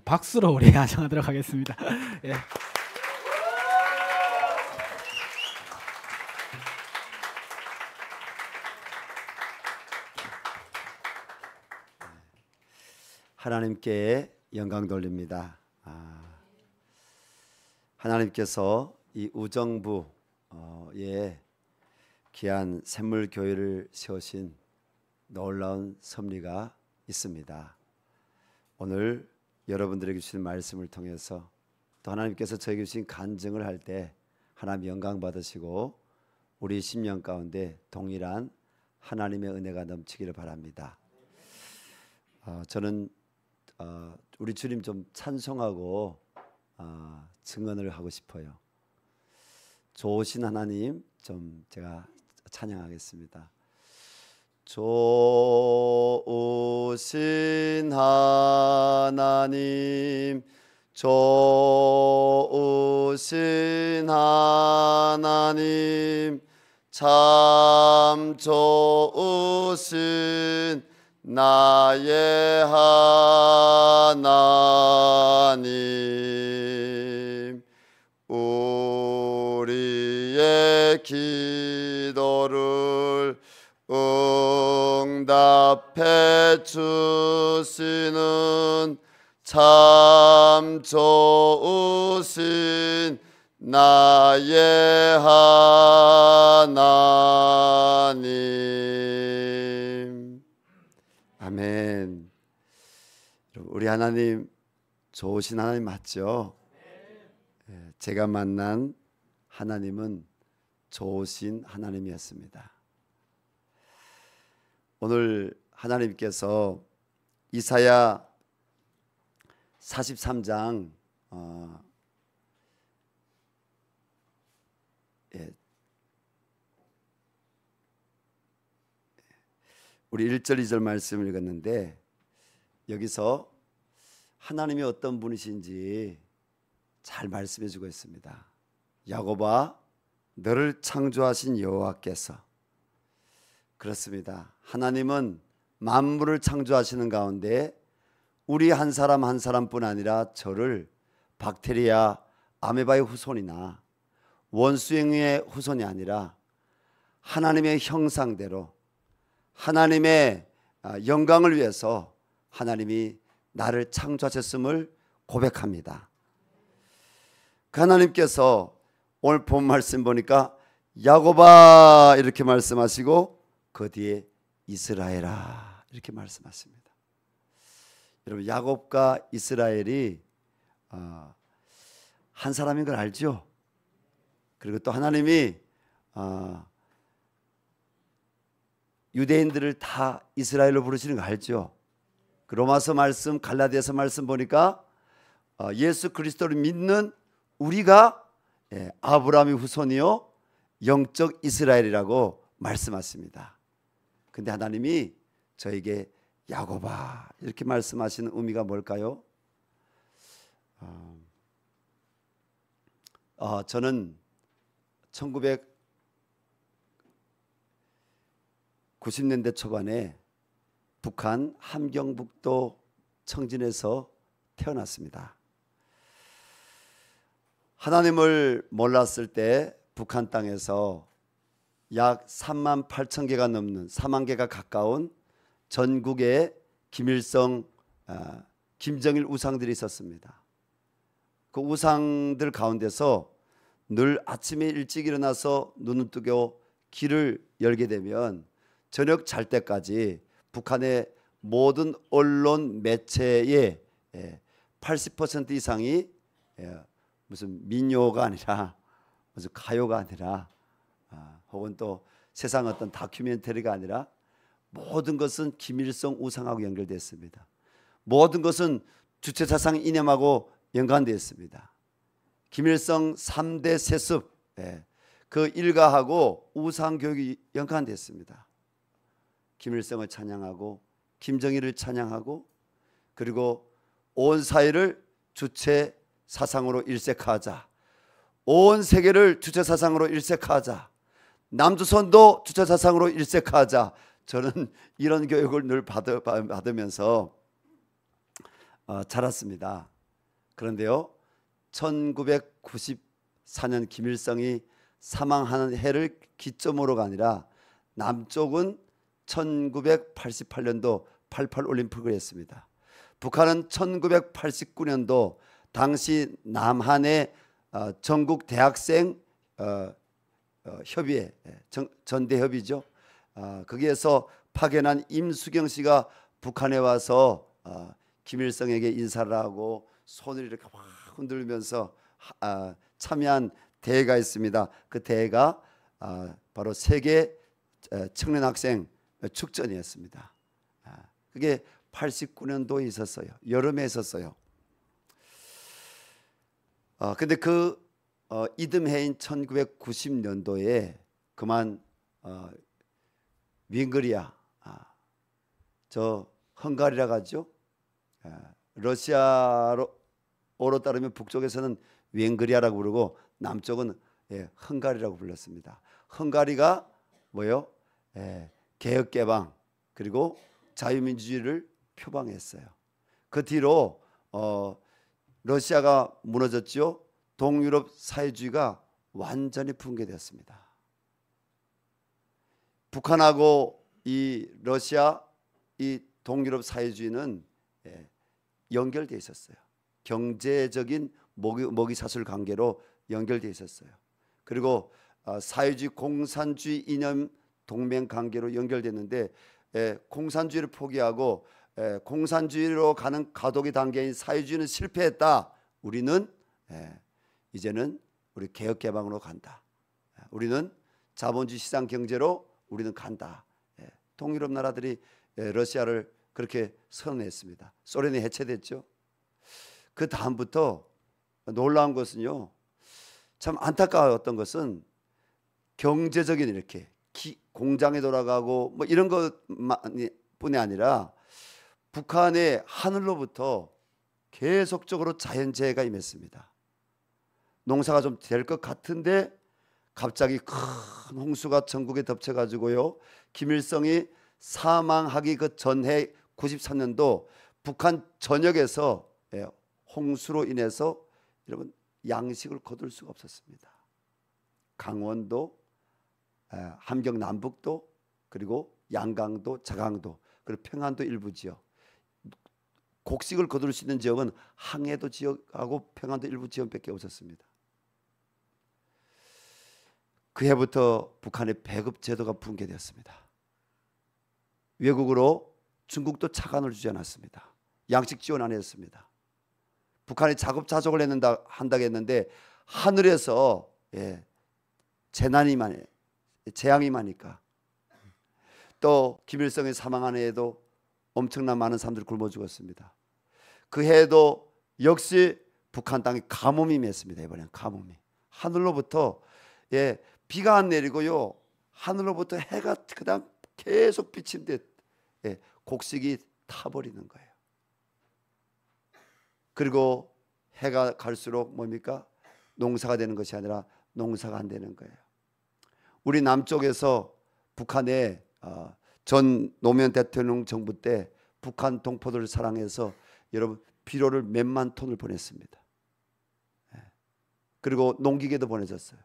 박수로 우리 안녕하도록 하겠습니다. 예. 하나님께 영광 돌립니다. 하나님께서 이 우정부에 귀한 샘물교회를 세우신 놀라운 섭리가 있습니다. 오늘 여러분들에게 주신 말씀을 통해서 또 하나님께서 저에게 주신 간증을 할 때 하나님 영광 받으시고 우리 심령 가운데 동일한 하나님의 은혜가 넘치기를 바랍니다. 저는 우리 주님 좀 찬송하고 증언을 하고 싶어요. 좋으신 하나님 좀 제가 찬양하겠습니다. 좋으신 하나님, 좋으신 하나님, 참 좋으신 나의 하나님, 우리의 기도를 응답해 주시는 참 좋으신 나의 하나님. 아멘. 우리 하나님 좋으신 하나님 맞죠? 제가 만난 하나님은 좋으신 하나님이었습니다. 오늘 하나님께서 이사야 43장 우리 1절 2절 말씀을 읽었는데 여기서 하나님이 어떤 분이신지 잘 말씀해 주고 있습니다. 야곱아, 너를 창조하신 여호와께서, 그렇습니다. 하나님은 만물을 창조하시는 가운데 우리 한 사람 한 사람뿐 아니라 저를 박테리아, 아메바의 후손이나 원수행의 후손이 아니라 하나님의 형상대로 하나님의 영광을 위해서 하나님이 나를 창조하셨음을 고백합니다. 그 하나님께서 오늘 본 말씀 보니까 야곱아 이렇게 말씀하시고 그 뒤에 이스라엘아 이렇게 말씀하십니다. 여러분, 야곱과 이스라엘이 한 사람인 걸 알죠? 그리고 또 하나님이 유대인들을 다 이스라엘로 부르시는 거 알죠? 그 로마서 말씀, 갈라디아서 말씀 보니까 예수 그리스도를 믿는 우리가 아브라함의 후손이요 영적 이스라엘이라고 말씀하십니다. 근데 하나님이 저에게 야곱아 이렇게 말씀하시는 의미가 뭘까요? 저는 1990년대 초반에 북한 함경북도 청진에서 태어났습니다. 하나님을 몰랐을 때 북한 땅에서 약 3만 8천 개가 넘는 4만 개가 가까운 전국의 김일성, 김정일 우상들이 있었습니다. 그 우상들 가운데서 늘 아침에 일찍 일어나서 눈을 뜨고 귀를 열게 되면 저녁 잘 때까지 북한의 모든 언론 매체의 80% 이상이 무슨 민요가 아니라 무슨 가요가 아니라 혹은 또 세상 어떤 다큐멘터리가 아니라 모든 것은 김일성 우상하고 연결됐습니다. 모든 것은 주체사상 이념하고 연관되어 있습니다. 김일성 3대 세습 그 일가하고 우상교육이 연관됐습니다. 김일성을 찬양하고 김정일을 찬양하고 그리고 온 사회를 주체 사상으로 일색하자, 온 세계를 주체 사상으로 일색하자, 남조선도 주체 사상으로 일색하자. 저는 이런 교육을 늘 받으면서 자랐습니다. 그런데요, 1994년 김일성이 사망하는 해를 기점으로가 아니라 남쪽은 1988년도 88 올림픽을 했습니다. 북한은 1989년도 당시 남한의 전국 대학생 협의회, 전대협의죠. 거기에서 파견한 임수경 씨가 북한에 와서 김일성에게 인사를 하고 손을 이렇게 확 흔들면서 참여한 대회가 있습니다. 그 대회가 바로 세계 청년 학생 축전이었습니다. 그게 89년도에 있었어요. 여름에 있었어요. 근데 그 이듬해인 1990년도에 그만 윙그리아, 저 헝가리라고 하죠. 러시아로 따르면 북쪽에서는 윙그리아라고 부르고 남쪽은 헝가리라고 불렀습니다. 헝가리가 뭐요? 개혁 개방 그리고 자유민주주의를 표방했어요. 그 뒤로 러시아가 무너졌죠. 동유럽 사회주의가 완전히 붕괴되었습니다. 북한하고 이 러시아, 이 동유럽 사회주의는 연결되어 있었어요. 경제적인 먹이사슬 관계로 연결되어 있었어요. 그리고 사회주의 공산주의 이념 동맹 관계로 연결됐는데 공산주의를 포기하고 공산주의로 가는 가독의 단계인 사회주의는 실패했다. 우리는 이제는 우리 개혁 개방으로 간다. 우리는 자본주의 시장 경제로 우리는 간다. 동유럽 나라들이 러시아를 그렇게 선언했습니다. 소련이 해체됐죠. 그 다음부터 놀라운 것은요, 참 안타까웠던 것은 경제적인 이렇게 공장에 돌아가고 뭐 이런 것뿐이 아니라 북한의 하늘로부터 계속적으로 자연재해가 임했습니다. 농사가 좀 될 것 같은데 갑자기 큰 홍수가 전국에 덮쳐가지고요, 김일성이 사망하기 그 전해 93년도 북한 전역에서 홍수로 인해서 여러분 양식을 거둘 수가 없었습니다. 강원도, 함경 남북도, 그리고 양강도, 자강도, 그리고 평안도 일부 지역, 곡식을 거둘 수 있는 지역은 항해도 지역하고 평안도 일부 지역밖에 없었습니다. 그 해부터 북한의 배급 제도가 붕괴되었습니다. 외국으로 중국도 차관을 주지 않았습니다. 양식 지원 안 했습니다. 북한이 자급자족을 한다고 했는데 하늘에서 재앙이 많으니까 또 김일성이 사망한 해에도 엄청난 많은 사람들이 굶어 죽었습니다. 그 해에도 역시 북한 땅에 가뭄이 임했습니다. 이번엔 가뭄이 하늘로부터 비가 안 내리고요, 하늘로부터 해가 그다음 계속 비친 듯 곡식이 타버리는 거예요. 그리고 해가 갈수록 뭡니까? 농사가 되는 것이 아니라 농사가 안 되는 거예요. 우리 남쪽에서 북한의 전 노무현 대통령 정부 때 북한 동포들을 사랑해서 여러분 비료를 몇만 톤을 보냈습니다. 그리고 농기계도 보내줬어요.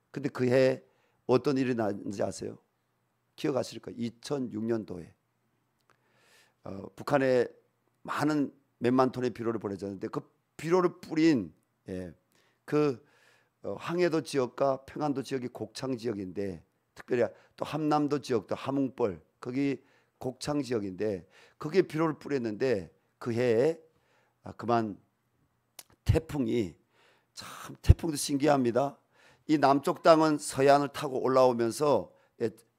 근데 그 해에 어떤 일이 났는지 아세요? 기억하실 거예요. 2006년도에 북한에 많은 몇만 톤의 비료를 보내줬는데 그 비료를 뿌린 그 항해도 지역과 평안도 지역이 곡창 지역인데, 특별히 또 함남도 지역도 함흥벌 거기 곡창 지역인데 거기에 비료를 뿌렸는데 그 해에 그만 태풍이, 참 태풍도 신기합니다. 이 남쪽 땅은 서해안을 타고 올라오면서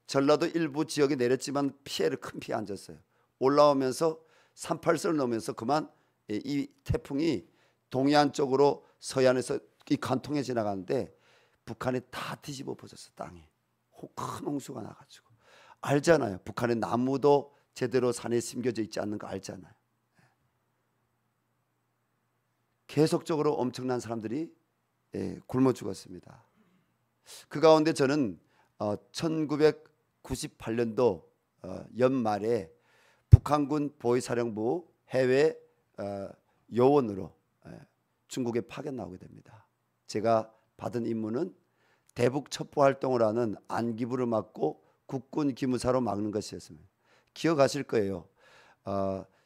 전라도 일부 지역에 내렸지만 큰 피해 안 졌어요. 올라오면서 38선을 넘으면서 그만 이 태풍이 동해안 쪽으로 서해안에서 이 관통에 지나가는데 북한에 다 뒤집어 엎어졌어. 땅이 큰 홍수가 나가지고. 알잖아요. 북한의 나무도 제대로 산에 심겨져 있지 않는 거 알잖아요. 계속적으로 엄청난 사람들이 굶어 죽었습니다. 그 가운데 저는 1998년도 연말에 북한군 보위사령부 해외 요원으로 중국에 파견 나오게 됩니다. 제가 받은 임무는 대북 첩보 활동을 하는 안기부를 맡고 국군 기무사로 막는 것이었습니다. 기억하실 거예요.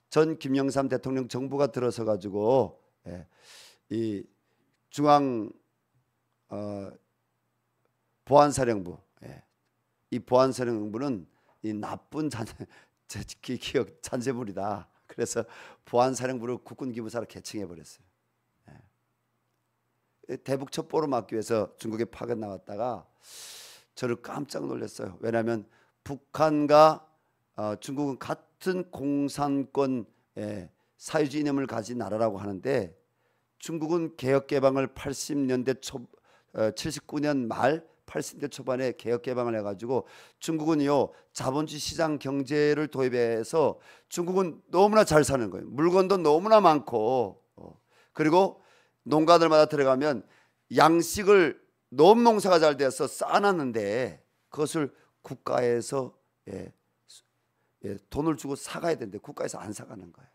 전 김영삼 대통령 정부가 들어서 가지고 이 중앙 보안사령부, 이 보안사령부는 이 나쁜 기억 잔재물이다. 그래서 보안사령부를 국군기무사로 개칭해 버렸어요. 대북 첩보를 막기 위해서 중국에 파견 나왔다가 저를 깜짝 놀랐어요. 왜냐하면 북한과 중국은 같은 공산권 사회주의 이념을 가진 나라라고 하는데, 중국은 개혁개방을 80년대 초 79년 말 80년대 초반에 개혁개방을 해가지고 중국은요 자본주의 시장 경제를 도입해서 중국은 너무나 잘 사는 거예요. 물건도 너무나 많고, 그리고 농가들마다 들어가면 양식을 너무 농사가 잘 돼서 쌓아놨는데 그것을 국가에서 돈을 주고 사가야 되는데 국가에서 안 사가는 거예요.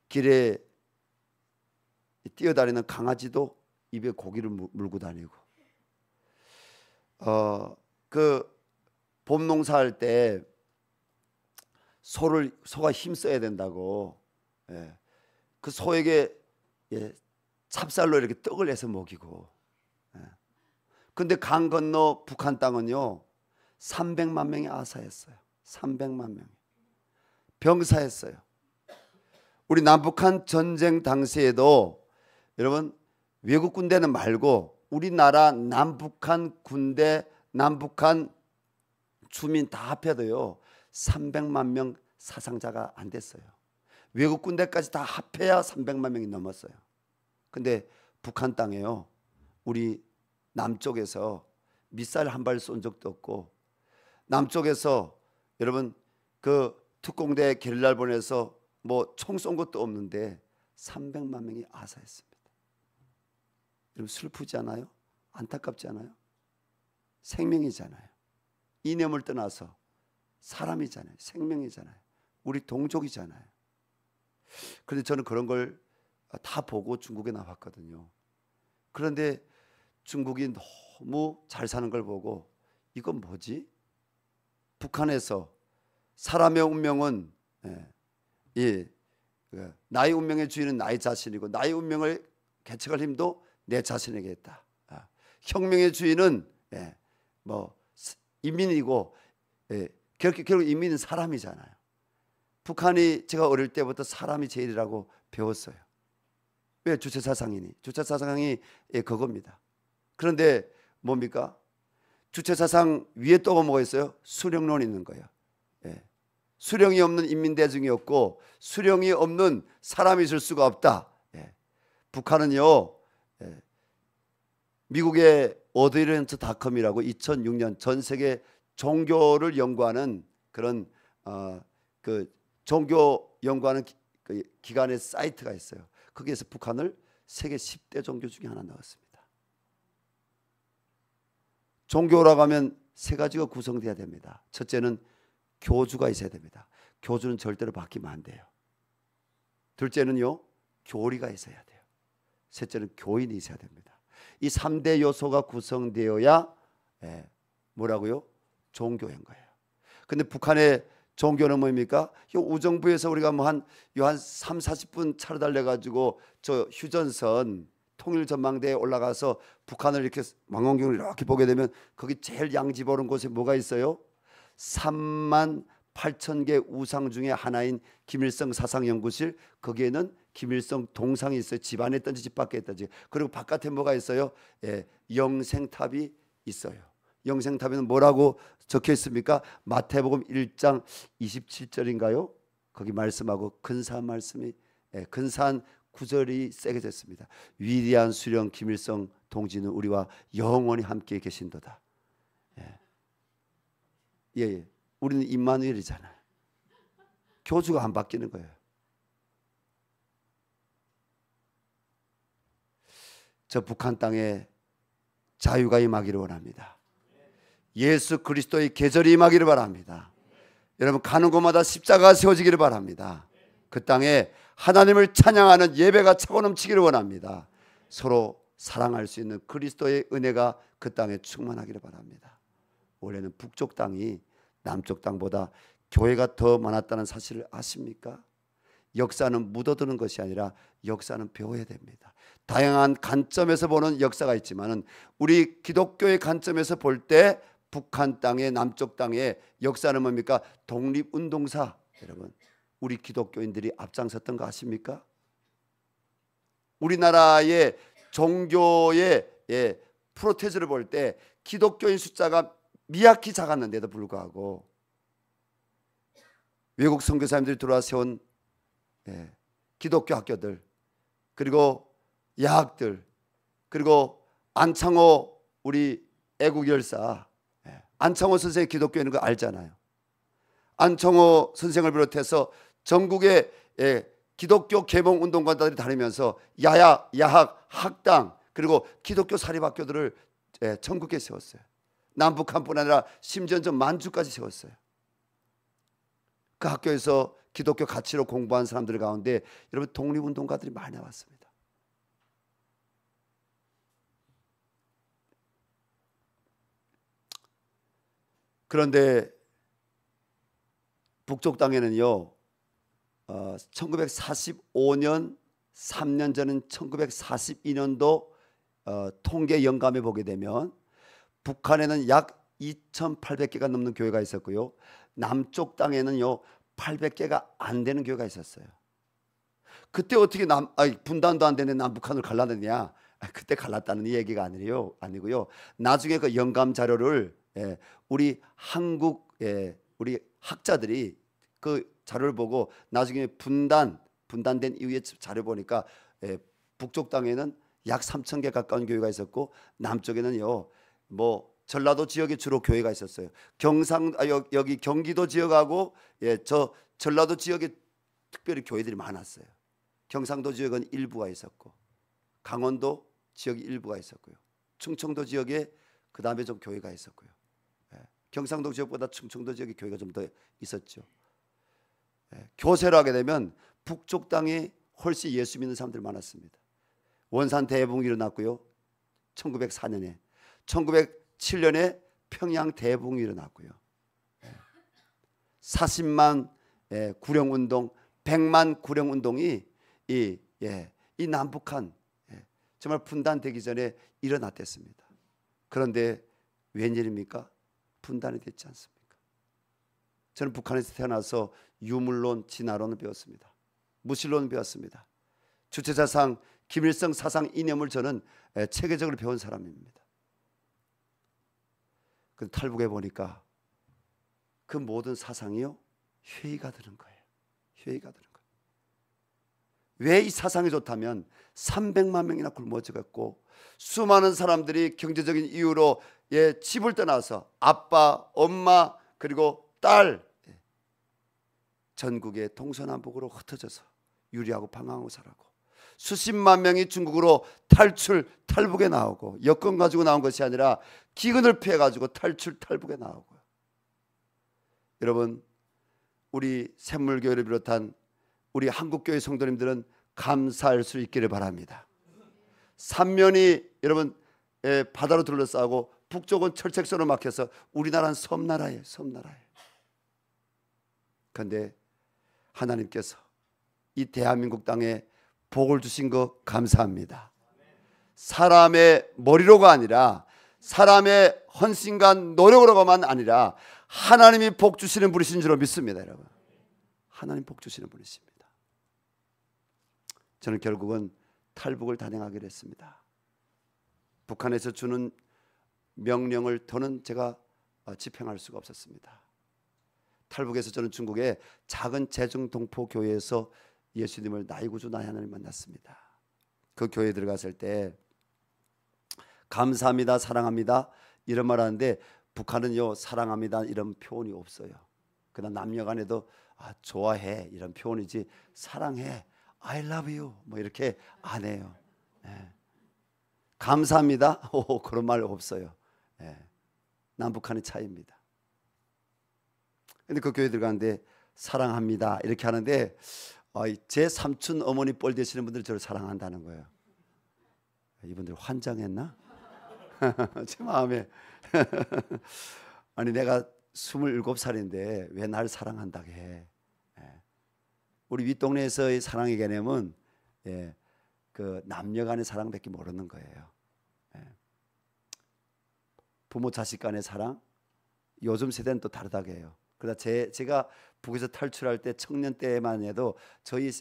길에 뛰어다니는 강아지도 입에 고기를 물고 다니고, 그 봄농사할 때 소가 힘써야 된다고, 그 소에게 찹쌀로 이렇게 떡을 해서 먹이고. 근데 강 건너 북한 땅은요 300만 명이 아사했어요. 300만 명이 병사했어요. 우리 남북한 전쟁 당시에도 여러분 외국 군대는 말고 우리나라 남북한 군대, 남북한 주민 다 합해도요 300만 명 사상자가 안 됐어요. 외국 군대까지 다 합해야 300만 명이 넘었어요. 근데 북한 땅에요 우리 남쪽에서 미사일 한 발 쏜 적도 없고, 남쪽에서 여러분 그 특공대 게릴라를 보내서 뭐 총 쏜 것도 없는데 300만 명이 아사했습니다. 여러분 슬프지 않아요? 안타깝지 않아요? 생명이잖아요. 이념을 떠나서 사람이잖아요. 생명이잖아요. 우리 동족이잖아요. 그런데 저는 그런 걸 다 보고 중국에 나왔거든요. 그런데 중국이 너무 잘 사는 걸 보고 이건 뭐지? 북한에서 사람의 운명은 나의 운명의 주인은 나의 자신이고 나의 운명을 개척할 힘도 내 자신에게 있다. 혁명의 주인은 인민이고 결국 인민은 사람이잖아요. 북한이 제가 어릴 때부터 사람이 제일이라고 배웠어요. 왜? 주체사상이니. 주체사상이 그겁니다. 그런데 뭡니까? 주체사상 위에 또가 뭐가 있어요? 수령론이 있는 거예요. 수령이 없는 인민대중이 없고 수령이 없는 사람이 있을 수가 없다. 북한은요 미국의 어드이런트닷컴이라고 2006년 전 세계 종교를 연구하는 그런 그 종교 연구하는 그 기관의 사이트가 있어요. 거기에서 북한을 세계 10대 종교 중에 하나 넣었습니다. 종교라고 하면 세 가지가 구성돼야 됩니다. 첫째는 교주가 있어야 됩니다. 교주는 절대로 바뀌면 안 돼요. 둘째는요 교리가 있어야 돼요. 셋째는 교인이 있어야 됩니다. 이 3대 요소가 구성되어야 뭐라고요? 종교인 거예요. 근데 북한의 종교는 뭡니까? 우정부에서 우리가 뭐 한 3, 40분 차로 달려가지고 저 휴전선 통일전망대에 올라가서 북한을 이렇게 망원경을 이렇게 보게 되면 거기 제일 양지 보는 곳에 뭐가 있어요? 3만 8천 개 우상 중에 하나인 김일성 사상연구실, 거기에는 김일성 동상이 있어요. 집 안에 있든지 집 밖에 있든지. 그리고 바깥에 뭐가 있어요? 영생탑이 있어요. 영생탑에는 뭐라고 적혀 있습니까? 마태복음 1장 27절인가요? 거기 말씀하고 근사한 말씀이 근사한 구절이 새겨졌습니다. 위대한 수령 김일성 동지는 우리와 영원히 함께 계신도다. 우리는 임마누엘이잖아요. 교주가 안 바뀌는 거예요. 저 북한 땅에 자유가 임하기를 원합니다. 예수 그리스도의 계절이 임하기를 바랍니다. 여러분 가는 곳마다 십자가가 세워지기를 바랍니다. 그 땅에 하나님을 찬양하는 예배가 차고 넘치기를 원합니다. 서로 사랑할 수 있는 그리스도의 은혜가 그 땅에 충만하기를 바랍니다. 원래는 북쪽 땅이 남쪽 땅보다 교회가 더 많았다는 사실을 아십니까? 역사는 묻어두는 것이 아니라 역사는 배워야 됩니다. 다양한 관점에서 보는 역사가 있지만 우리 기독교의 관점에서 볼 때 북한 땅의 남쪽 땅의 역사는 뭡니까? 독립운동사. 여러분, 우리 기독교인들이 앞장섰던 거 아십니까? 우리나라의 종교의 프로테즈를 볼 때 기독교인 숫자가 미약히 작았는데도 불구하고 외국 선교사님들이 들어와 세운 기독교 학교들, 그리고 야학들, 그리고 안창호 우리 애국열사, 안창호 선생의 기독교인은 거 알잖아요. 안창호 선생을 비롯해서 전국의 기독교 계몽운동가들이 다니면서 야학, 학당, 그리고 기독교 사립학교들을 전국에 세웠어요. 남북한뿐 아니라 심지어 전 만주까지 세웠어요. 그 학교에서 기독교 가치로 공부한 사람들 가운데 여러분 독립운동가들이 많이 나왔습니다. 그런데 북쪽 땅에는요 1945년 3년 전인 1942년도 통계 영감에 보게 되면 북한에는 약 2,800개가 넘는 교회가 있었고요. 남쪽 땅에는요 800개가 안 되는 교회가 있었어요. 그때 어떻게 분단도 안 되는 남북한을 갈라느냐? 그때 갈랐다는 얘기가 아니고요. 나중에 그 영감 자료를 우리 한국 우리 학자들이 그 자료를 보고 나중에 분단된 이후에 자료 보니까 북쪽 땅에는 약 3,000개 가까운 교회가 있었고 남쪽에는요 뭐 전라도 지역에 주로 교회가 있었어요. 여기 경기도 지역하고 저 전라도 지역에 특별히 교회들이 많았어요. 경상도 지역은 일부가 있었고 강원도 지역이 일부가 있었고요. 충청도 지역에 그 다음에 좀 교회가 있었고요. 경상도 지역보다 충청도 지역에 교회가 좀 더 있었죠. 교세를 하게 되면 북쪽 땅에 훨씬 예수 믿는 사람들이 많았습니다. 원산 대붕이 일어났고요. 1904년에 1907년에 평양 대붕이 일어났고요. 40만 구령운동, 100만 구령운동이 이 남북한 정말 분단되기 전에 일어났댔습니다. 그런데 웬일입니까? 분단이 됐지 않습니까? 저는 북한에서 태어나서 유물론, 진화론을 배웠습니다. 무신론을 배웠습니다. 주체사상, 김일성 사상 이념을 저는 체계적으로 배운 사람입니다. 그 탈북해 보니까 그 모든 사상이요 회의가 드는 거예요. 회의가 드는 거예요. 왜 이 사상이 좋다면 300만 명이나 굶어 죽었고 수많은 사람들이 경제적인 이유로 집을 떠나서 아빠, 엄마 그리고 딸 전국에 동서남북으로 흩어져서 유리하고 방황하고 살았고 수십만 명이 중국으로 탈북에 나오고 여권 가지고 나온 것이 아니라 기근을 피해 가지고 탈북에 나오고요. 여러분 우리 샘물교회를 비롯한 우리 한국교회 성도님들은 감사할 수 있기를 바랍니다. 삼면이 여러분 바다로 둘러싸고 북쪽은 철책선으로 막혀서 우리나라는 섬나라예요. 그런데 하나님께서 이 대한민국 땅에 복을 주신 거 감사합니다. 사람의 머리로가 아니라 사람의 헌신과 노력으로만 아니라 하나님이 복 주시는 분이신 줄로 믿습니다. 여러분 하나님 복 주시는 분이십니다. 저는 결국은 탈북을 단행하기로 했습니다. 북한에서 주는 명령을 더는 제가 집행할 수가 없었습니다. 탈북해서 저는 중국의 작은 재중동포교회에서 예수님을 나의 구주 나의 하나님 만났습니다. 그 교회에 들어갔을 때 감사합니다, 사랑합니다 이런 말 하는데 북한은요 사랑합니다 이런 표현이 없어요. 그다음 남녀간에도 좋아해 이런 표현이지 사랑해, I love you 뭐 이렇게 안 해요. 감사합니다 그런 말 없어요. 남북한의 차이입니다. 근데 그 교회 들어가는데 사랑합니다 이렇게 하는데 제 삼촌 어머니 뻘 되시는 분들이 저를 사랑한다는 거예요. 이분들 환장했나? 제 마음에 아니 내가 27살인데 왜 날 사랑한다고 해. 우리 윗동네에서의 사랑의 개념은 그 남녀 간의 사랑밖에 모르는 거예요. 부모 자식 간의 사랑, 요즘 세대는 또 다르다고 해요. 그러다 제가 북에서 탈출할 때 청년 때만 해도 저희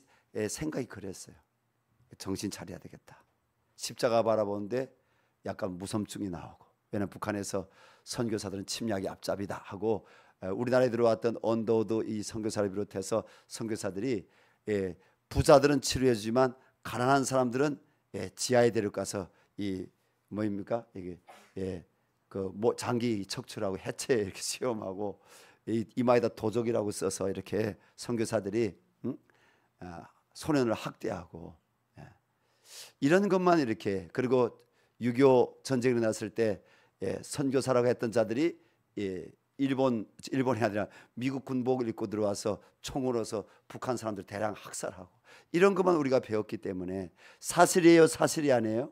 생각이 그랬어요. 정신 차려야 되겠다. 십자가 바라보는데 약간 무섬증이 나오고, 왜냐하면 북한에서 선교사들은 침략이 앞잡이다 하고, 우리나라에 들어왔던 언더우드 이 선교사를 비롯해서 선교사들이 부자들은 치료해주지만 가난한 사람들은 지하에 데려가서 이 뭐입니까 이게 그 뭐 장기 척추라고 해체 이렇게 시험하고 이마에다 도적이라고 써서 이렇게 선교사들이 소년을 학대하고 이런 것만 이렇게, 그리고 6.25 전쟁이 일어났을 때 선교사라고 했던 자들이 일본이 아니라 미국 군복을 입고 들어와서 총으로서 북한 사람들 대량 학살하고, 이런 것만 우리가 배웠기 때문에 사실이에요, 사실이 아니에요?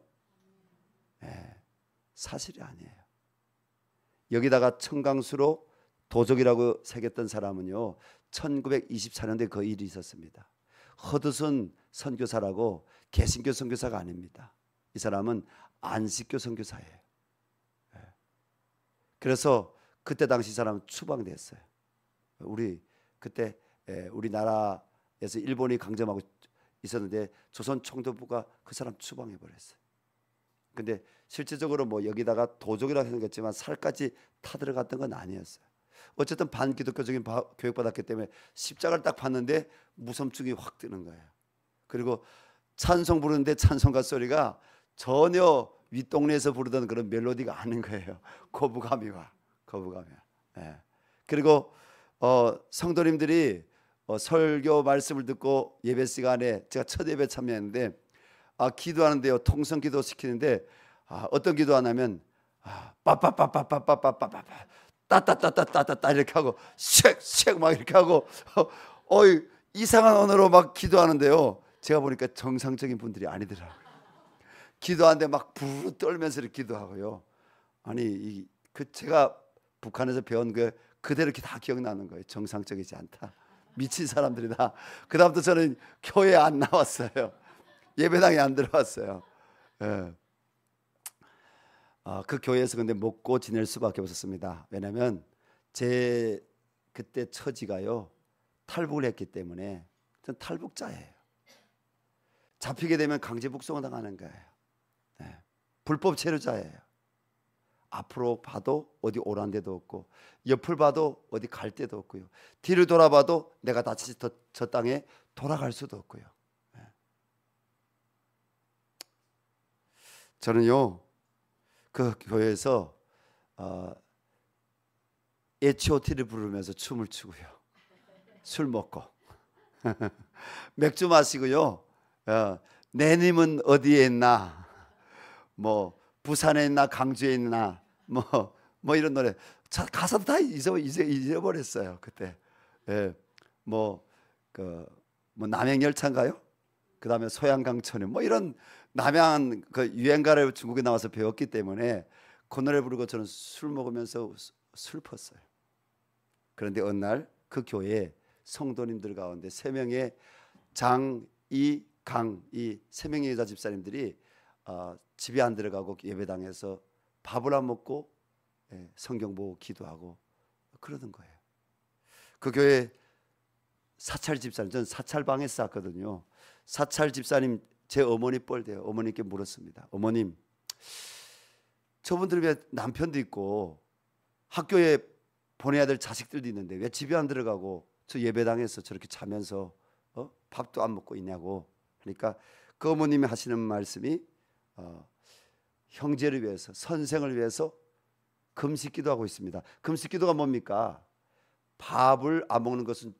사실이 아니에요. 여기다가 청강수로 도적이라고 새겼던 사람은요 1924년도에 그 일이 있었습니다. 허드슨 선교사라고 개신교 선교사가 아닙니다. 이 사람은 안식교 선교사예요. 그래서 그때 당시 이 사람은 추방됐어요. 우리 그때 우리나라에서 일본이 강점하고 있었는데 조선 총독부가 그 사람 추방해 버렸어요. 근데 실질적으로 뭐 여기다가 도적이라고 생겼지만 살까지 타들어갔던 건 아니었어요. 어쨌든 반기독교적인 교육받았기 때문에 십자가를 딱 봤는데 무섬증이 확 뜨는 거예요. 그리고 찬송 부르는데 찬송가 소리가 전혀 윗동네에서 부르던 그런 멜로디가 아닌 거예요. 거부감이 와. 그리고 성도님들이 설교 말씀을 듣고 예배 시간에 제가 첫 예배 참여했는데 기도하는데요, 통성 기도 시키는데 어떤 기도하냐면 빠빠빠빠빠빠빠빠빠 따따따따따따 이렇게 하고 쉑쉑 막 이렇게 하고 이상한 언어로 막 기도하는데요, 제가 보니까 정상적인 분들이 아니더라고요. 기도하는데 막 부르르 떨면서 이렇게 기도하고요. 아니 제가 북한에서 배운 게 그대로 이렇게 다 기억나는 거예요. 정상적이지 않다. 미친 사람들이다. 그 다음부터 저는 교회에 안 나왔어요. 예배당에 안 들어왔어요. 그 교회에서 근데 먹고 지낼 수밖에 없었습니다. 왜냐하면 제 그때 처지가요 탈북을 했기 때문에 전 탈북자예요. 잡히게 되면 강제 북송을 당하는 거예요. 불법 체류자예요. 앞으로 봐도 어디 오란 데도 없고 옆을 봐도 어디 갈 데도 없고요. 뒤를 돌아봐도 내가 다시 저 땅에 돌아갈 수도 없고요. 저는요 그 교회에서 H.O.T를 부르면서 춤을 추고요, 술 먹고 맥주 마시고요, 내님은 어디에 있나, 뭐 부산에 있나 강주에 있나, 뭐 이런 노래 가사도 다 잊어버렸어요 그때. 뭐 남양열차인가요? 그 다음에 소양강천에 뭐 이런 남양 그 유행가를 중국에 나와서 배웠기 때문에 그 노래 부르고 저는 술 먹으면서 슬펐어요. 그런데 어느 날 그 교회에 성도님들 가운데 3명의 장, 이, 강, 이 3명의 여자 집사님들이 집에 안 들어가고 예배당에서 밥을 안 먹고 성경 보고 기도하고 그러던 거예요. 그 교회 사찰 집사님, 저는 사찰방에서 샀거든요. 사찰 집사님 제 어머니 뻘대요. 어머니께 물었습니다. 어머님, 저분들 왜 남편도 있고 학교에 보내야 될 자식들도 있는데 왜 집에 안 들어가고 저 예배당에서 저렇게 자면서 밥도 안 먹고 있냐고. 그러니까 그 어머님이 하시는 말씀이 형제를 위해서, 선생을 위해서 금식기도 하고 있습니다. 금식기도가 뭡니까? 밥을 안 먹는 것은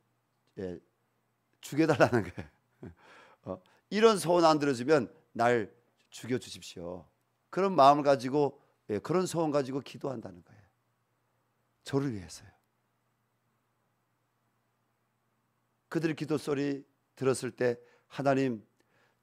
죽여달라는 거예요. 이런 소원 안 들어주면 날 죽여주십시오. 그런 마음을 가지고 그런 소원 가지고 기도한다는 거예요. 저를 위해서요. 그들의 기도 소리 들었을 때 하나님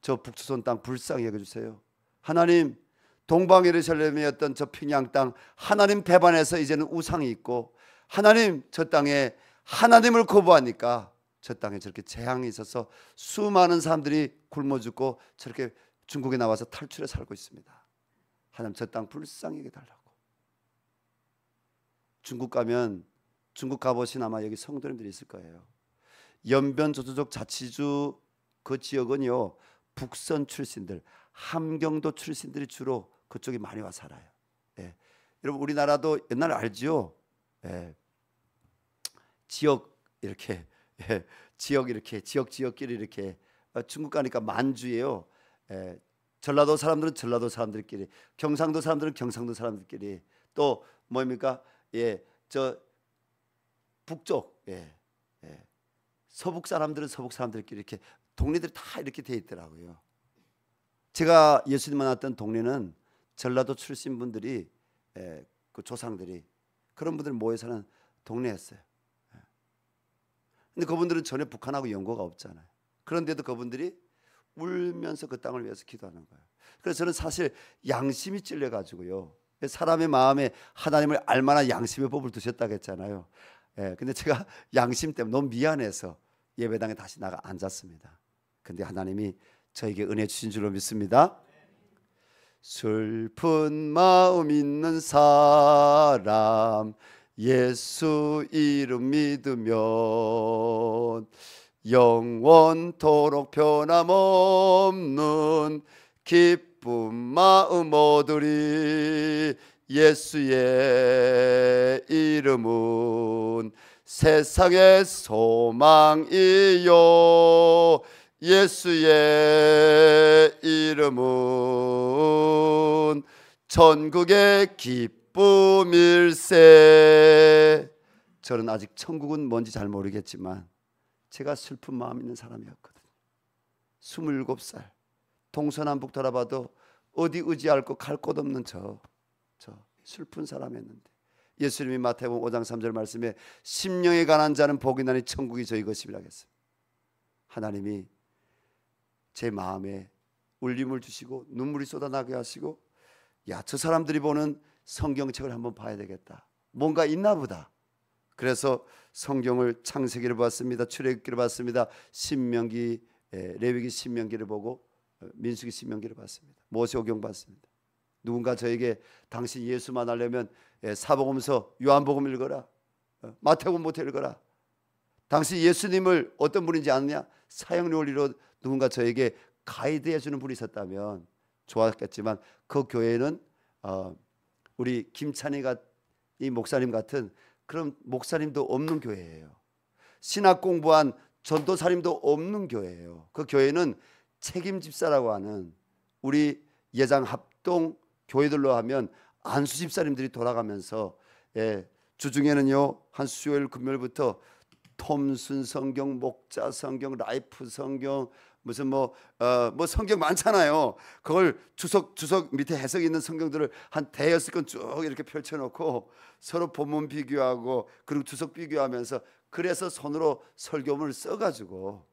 저 북조선 땅 불쌍히 여겨주세요. 하나님 동방 예루살렘이었던 저 평양 땅 하나님 배반해서 이제는 우상이 있고, 하나님 저 땅에 하나님을 거부하니까 저 땅에 저렇게 재앙이 있어서 수많은 사람들이 굶어 죽고 저렇게 중국에 나와서 탈출해 살고 있습니다. 하나님 저 땅 불쌍히 여겨달라고. 중국 가면, 중국 가보신 아마 여기 성도님들이 있을 거예요. 연변조주족 자치주 그 지역은요, 북선 출신들, 함경도 출신들이 주로 그쪽에 많이 와 살아요. 예. 여러분 우리나라도 옛날에 알지요? 예. 지역 이렇게, 예. 지역 이렇게 지역끼리 이렇게, 중국 가니까 만주예요. 예. 전라도 사람들은 전라도 사람들끼리, 경상도 사람들은 경상도 사람들끼리, 또 뭡니까? 예, 저 북쪽, 예, 예. 서북 사람들은 서북 사람들끼리 이렇게 동네들이 다 이렇게 돼 있더라고요. 제가 예수님 만났던 동네는 전라도 출신 분들이, 예, 그 조상들이 그런 분들 모여 사는 동네였어요. 예. 근데 그분들은 전혀 북한하고 연고가 없잖아요. 그런데도 그분들이 울면서 그 땅을 위해서 기도하는 거예요. 그래서 저는 사실 양심이 찔려 가지고요, 사람의 마음에 하나님을 알만한 양심의 법을 두셨다고 했잖아요. 예, 근데 제가 양심 때문에 너무 미안해서 예배당에 다시 나가 앉았습니다. 근데 하나님이 저에게 은혜 주신 줄로 믿습니다. 슬픈 마음 있는 사람 예수 이름 믿으면 영원토록 변함없는 기쁜 마음 얻으리. 예수의 이름은 세상의 소망이요, 예수의 이름은 천국의 기쁨일세. 저는 아직 천국은 뭔지 잘 모르겠지만 제가 슬픈 마음 있는 사람이었거든요. 27살 동서남북 돌아봐도 어디 의지할 거 갈 곳 없는 저 슬픈 사람이었는데, 예수님이 마태복음 5장 3절 말씀에 심령에 관한 자는 복이 나니 천국이 저희 것이라 했습니다. 하나님이 제 마음에 울림을 주시고 눈물이 쏟아나게 하시고, 야, 저 사람들이 보는 성경책을 한번 봐야 되겠다, 뭔가 있나 보다. 그래서 성경을 창세기를 봤습니다. 출애굽기를 봤습니다. 신명기, 레위기 신명기를 보고 민수기 신명기를 봤습니다. 모세오경 봤습니다. 누군가 저에게 당신 예수 만나려면 사복음서 요한복음 읽어라, 마태복음 못 읽어라, 당신 예수님을 어떤 분인지 아느냐, 사형론리로 누군가 저에게 가이드해 주는 분이 있었다면 좋았겠지만, 그 교회는 우리 김찬희가 이 목사님 같은 그런 목사님도 없는 교회예요. 신학 공부한 전도사님도 없는 교회예요. 그 교회는 책임 집사라고 하는 우리 예장 합동 교회들로 하면 안수 집사님들이 돌아가면서, 주중에는요 한 수요일 금요일부터 톰슨 성경, 목자 성경, 라이프 성경, 무슨 뭐 성경 많잖아요. 그걸 주석 밑에 해석 있는 성경들을 한 대여섯 권 쭉 이렇게 펼쳐놓고 서로 본문 비교하고 그리고 주석 비교하면서, 그래서 손으로 설교문을 써가지고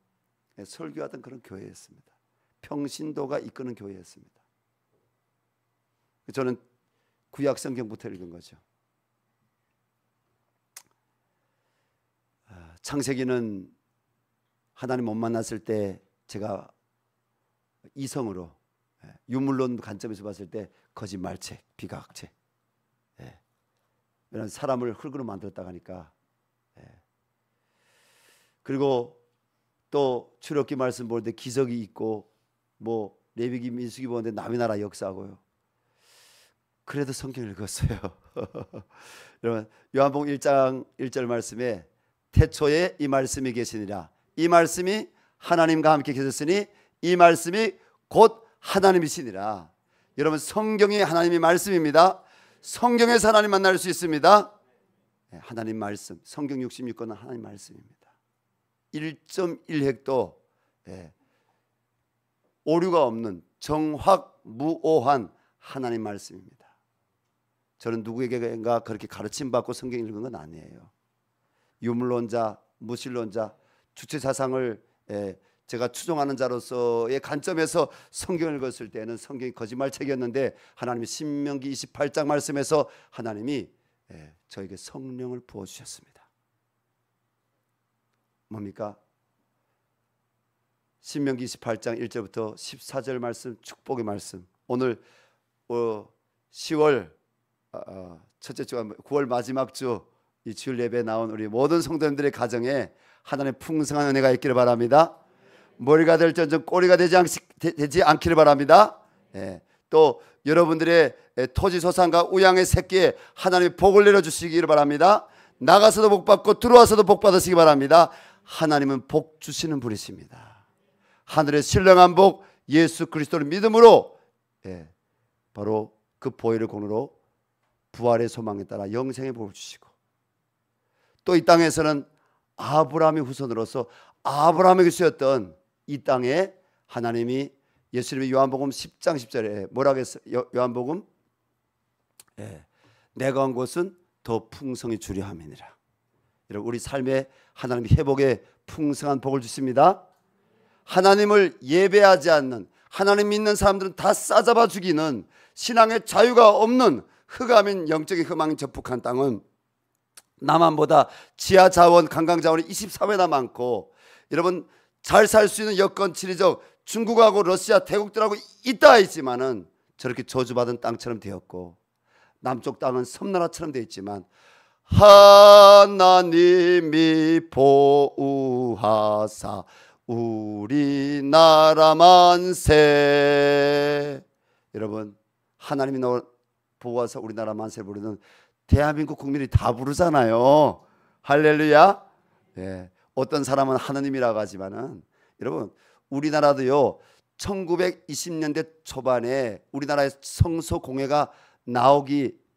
설교하던 그런 교회였습니다. 평신도가 이끄는 교회였습니다. 저는 구약 성경부터 읽은 거죠. 창세기는 하나님 못 만났을 때 제가 이성으로, 유물론 관점에서 봤을 때 거짓말책, 비과학책, 이런 사람을 흙으로 만들었다고 하니까, 그리고 또 출애굽기 말씀 볼 때 기적이 있고 뭐 레위기 민수기 보는데 남의 나라 역사고요. 그래도 성경 읽었어요. 여러분 요한복음 1장 1절 말씀에 태초에 이 말씀이 계시니라, 이 말씀이 하나님과 함께 계셨으니 이 말씀이 곧 하나님이시니라. 여러분 성경이 하나님의 말씀입니다. 성경에서 하나님 만날 수 있습니다. 하나님 말씀, 성경 66권은 하나님 말씀입니다. 1.1획도 오류가 없는 정확무오한 하나님 말씀입니다. 저는 누구에게가 그렇게 가르침 받고 성경 읽은 건 아니에요. 유물론자, 무신론자, 주체 사상을 제가 추종하는 자로서의 관점에서 성경을 읽었을 때는 성경이 거짓말책이었는데 하나님이 신명기 28장 말씀에서 하나님이 저에게 성령을 부어주셨습니다. 뭡니까? 신명기 28장 1절부터 14절 말씀, 축복의 말씀. 오늘 10월 첫째 주가 9월 마지막 주 이 주일 예배에 나온 우리 모든 성도님들의 가정에 하나님의 풍성한 은혜가 있기를 바랍니다. 머리가 될지언정 꼬리가 되지 않기를 바랍니다. 또 여러분들의 토지 소산과 우양의 새끼에 하나님의 복을 내려주시기를 바랍니다. 나가서도 복 받고 들어와서도 복 받으시기 바랍니다. 하나님은 복 주시는 분이십니다. 하늘의 신령한 복 예수 그리스도를 믿음으로 바로 그 보혈의 공로로 부활의 소망에 따라 영생의 복을 주시고, 또 이 땅에서는 아브라함의 후손으로서 아브라함에게 쓰였던 이 땅에 하나님이 예수님의 요한복음 10장 10절에 뭐라고 했어요? 요한복음 내가 온 곳은 더 풍성히 주려 함이니라. 여러분, 우리 삶에 하나님이 회복의 풍성한 복을 주십니다. 하나님을 예배하지 않는, 하나님 믿는 사람들은 다 싸잡아 죽이는 신앙의 자유가 없는 흑암인 영적인 흠망이 접촉한 땅은 남한보다 지하 자원, 관광 자원이 24배나 많고, 여러분 잘 살 수 있는 여건, 지리적 중국하고 러시아, 태국들하고 있다 있지만은 저렇게 저주받은 땅처럼 되었고, 남쪽 땅은 섬나라처럼 되어 있지만 하나님이 보호하사 우리나라 만세. 여러분, 하나님이 보호하사 우리나라 만세를 부르는 대한민국 국민이 다 부르잖아요. 할렐루야. 어떤 사람은 하느님이라고 하지만은 여러분, 우리나라도요 1920년대 초반에 우리나라에 성서 공회가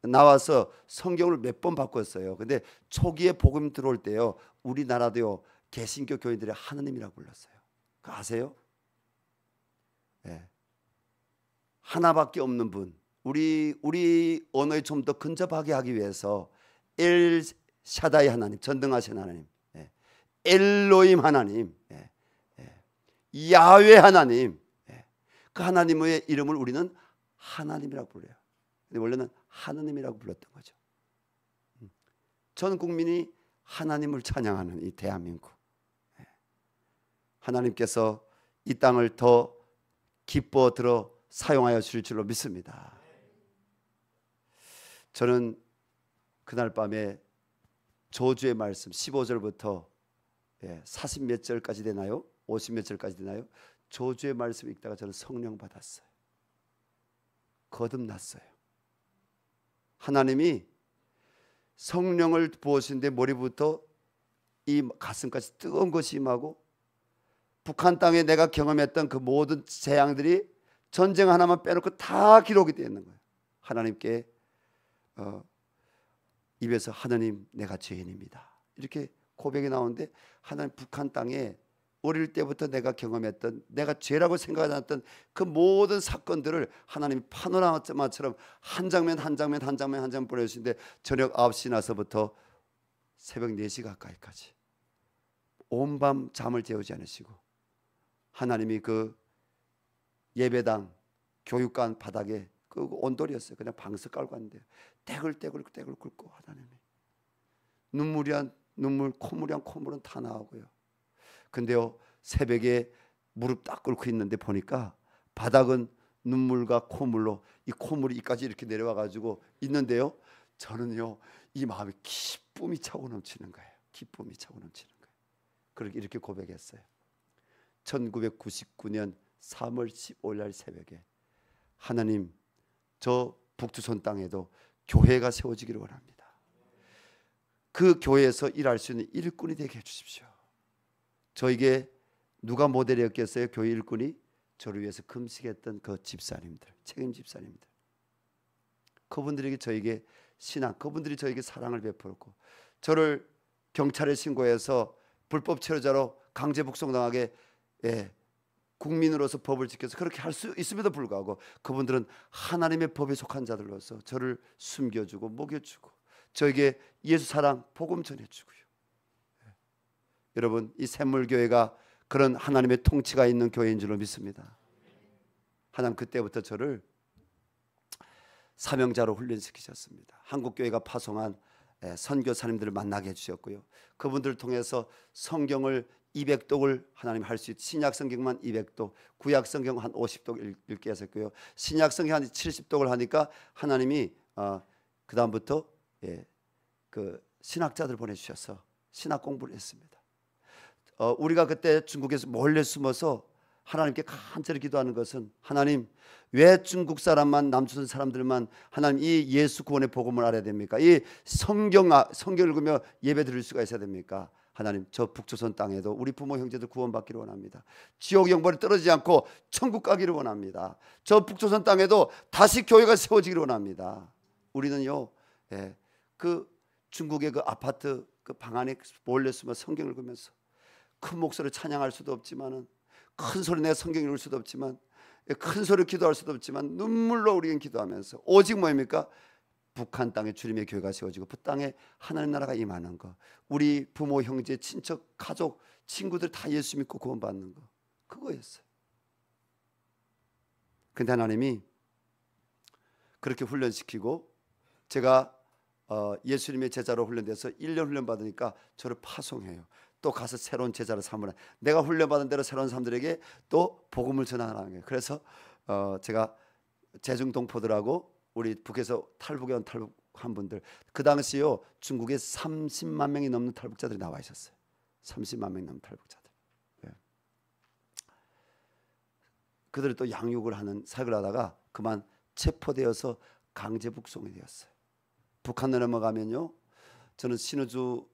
나와서 성경을 몇 번 바꿨어요. 근데 초기에 복음 들어올 때요 우리나라도요 개신교 교인들이 하느님이라고 불렀어요. 그거 아세요? 하나밖에 없는 분, 우리 언어에 좀 더 근접하게 하기 위해서 엘 샤다이 하나님, 전등하신 하나님, 엘로임 하나님, 야훼 하나님, 그 하나님의 이름을 우리는 하나님이라고 불러요. 근데 원래는 하느님이라고 불렀던 거죠. 전 국민이 하나님을 찬양하는 이 대한민국, 하나님께서 이 땅을 더 기뻐 들어 사용하여 주실 줄로 믿습니다. 저는 그날 밤에 저주의 말씀 15절부터 40 몇 절까지 되나요? 50 몇 절까지 되나요? 저주의 말씀 읽다가 저는 성령 받았어요. 거듭났어요. 하나님이 성령을 부으신데 머리부터 이 가슴까지 뜨거운 것이 임하고, 북한 땅에 내가 경험했던 그 모든 재앙들이 전쟁 하나만 빼놓고 다 기록이 되어 있는 거예요. 하나님께 입에서 하나님 내가 죄인입니다 이렇게 고백이 나오는데, 하나님 북한 땅에 어릴 때부터 내가 경험했던, 내가 죄라고 생각하지 그 모든 사건들을 하나님이 파노라마처럼 한 장면 한 장면 한 장면 한 장면 보내주시는데, 저녁 9시 나서부터 새벽 4시 가까이까지 온 밤 잠을 재우지 않으시고, 하나님이 그 예배당 교육관 바닥에 그 온돌이었어요. 그냥 방석 깔고 왔는데 떼굴떼굴 끓고 하나님이 눈물이 한 눈물, 콧물이 한 콧물은 다 나오고요. 근데요 새벽에 무릎 딱 꿇고 있는데 보니까 바닥은 눈물과 콧물로, 이 콧물이 이까지 이렇게 내려와 가지고 있는데요, 저는요 이 마음에 기쁨이 차고 넘치는 거예요. 기쁨이 차고 넘치는 거예요. 그렇게 이렇게 고백했어요. 1999년 3월 15일 날 새벽에, 하나님 저 북두son 땅에도 교회가 세워지기를 원합니다. 그 교회에서 일할 수 있는 일꾼이 되게 해주십시오. 저에게 누가 모델이었겠어요? 교회 일꾼이 저를 위해서 금식했던 그 집사님들, 책임 집사님들, 그분들에게 저에게 신앙, 그분들이 저에게 사랑을 베풀었고, 저를 경찰에 신고해서 불법 체류자로 강제 북송당하게 국민으로서 법을 지켜서 그렇게 할 수 있음에도 불구하고 그분들은 하나님의 법에 속한 자들로서 저를 숨겨주고 먹여주고 저에게 예수 사랑 복음 전해주고요. 여러분, 이 샘물교회가 그런 하나님의 통치가 있는 교회인 줄로 믿습니다. 하나님 그때부터 저를 사명자로 훈련시키셨습니다. 한국교회가 파송한 선교사님들을 만나게 해주셨고요. 그분들을 통해서 성경을 200독을 하나님 할 수 있 신약 성경만 200독, 구약 성경 한 50독 읽게 하셨고요. 신약 성경 한 70독을 하니까 하나님이 그 다음부터 그 신학자들 보내주셔서 신학 공부를 했습니다. 우리가 그때 중국에서 몰래 숨어서 하나님께 간절히 기도하는 것은 하나님 왜 중국 사람만 남조선 사람들만 하나님 이 예수 구원의 복음을 알아야 됩니까? 이 성경을 읽으며 예배 드릴 수가 있어야 됩니까? 하나님 저 북조선 땅에도 우리 부모 형제들 구원받기를 원합니다. 지옥 영벌에 떨어지지 않고 천국 가기를 원합니다. 저 북조선 땅에도 다시 교회가 세워지기를 원합니다. 우리는요 그 중국의 그 아파트 그 방 안에 몰래 숨어 성경을 읽으면서 큰 목소리로 찬양할 수도 없지만은 큰 소리 내 성경 읽을 수도 없지만 큰 소리로 기도할 수도 없지만 눈물로 우리는 기도하면서 오직 뭐입니까? 북한 땅에 주님의 교회가 세워지고 그 땅에 하나님 나라가 임하는 거, 우리 부모 형제 친척 가족 친구들 다 예수 믿고 구원받는 거, 그거였어요. 근데 하나님이 그렇게 훈련시키고 제가 예수님의 제자로 훈련돼서 1년 훈련 받으니까 저를 파송해요. 또 가서 새로운 제자를 삼으라. 내가 훈련받은 대로 새로운 사람들에게 또 복음을 전하라는 거예요. 그래서 제가 제중동포들하고 우리 북에서 탈북한 분들, 그 당시요 중국에 30만 명이 넘는 탈북자들이 나와 있었어요. 30만 명이 넘는 탈북자들. 네. 그들이 또 양육을 하는 사역을 하다가 그만 체포되어서 강제 북송이 되었어요. 북한으로 넘어가면요, 저는 신의주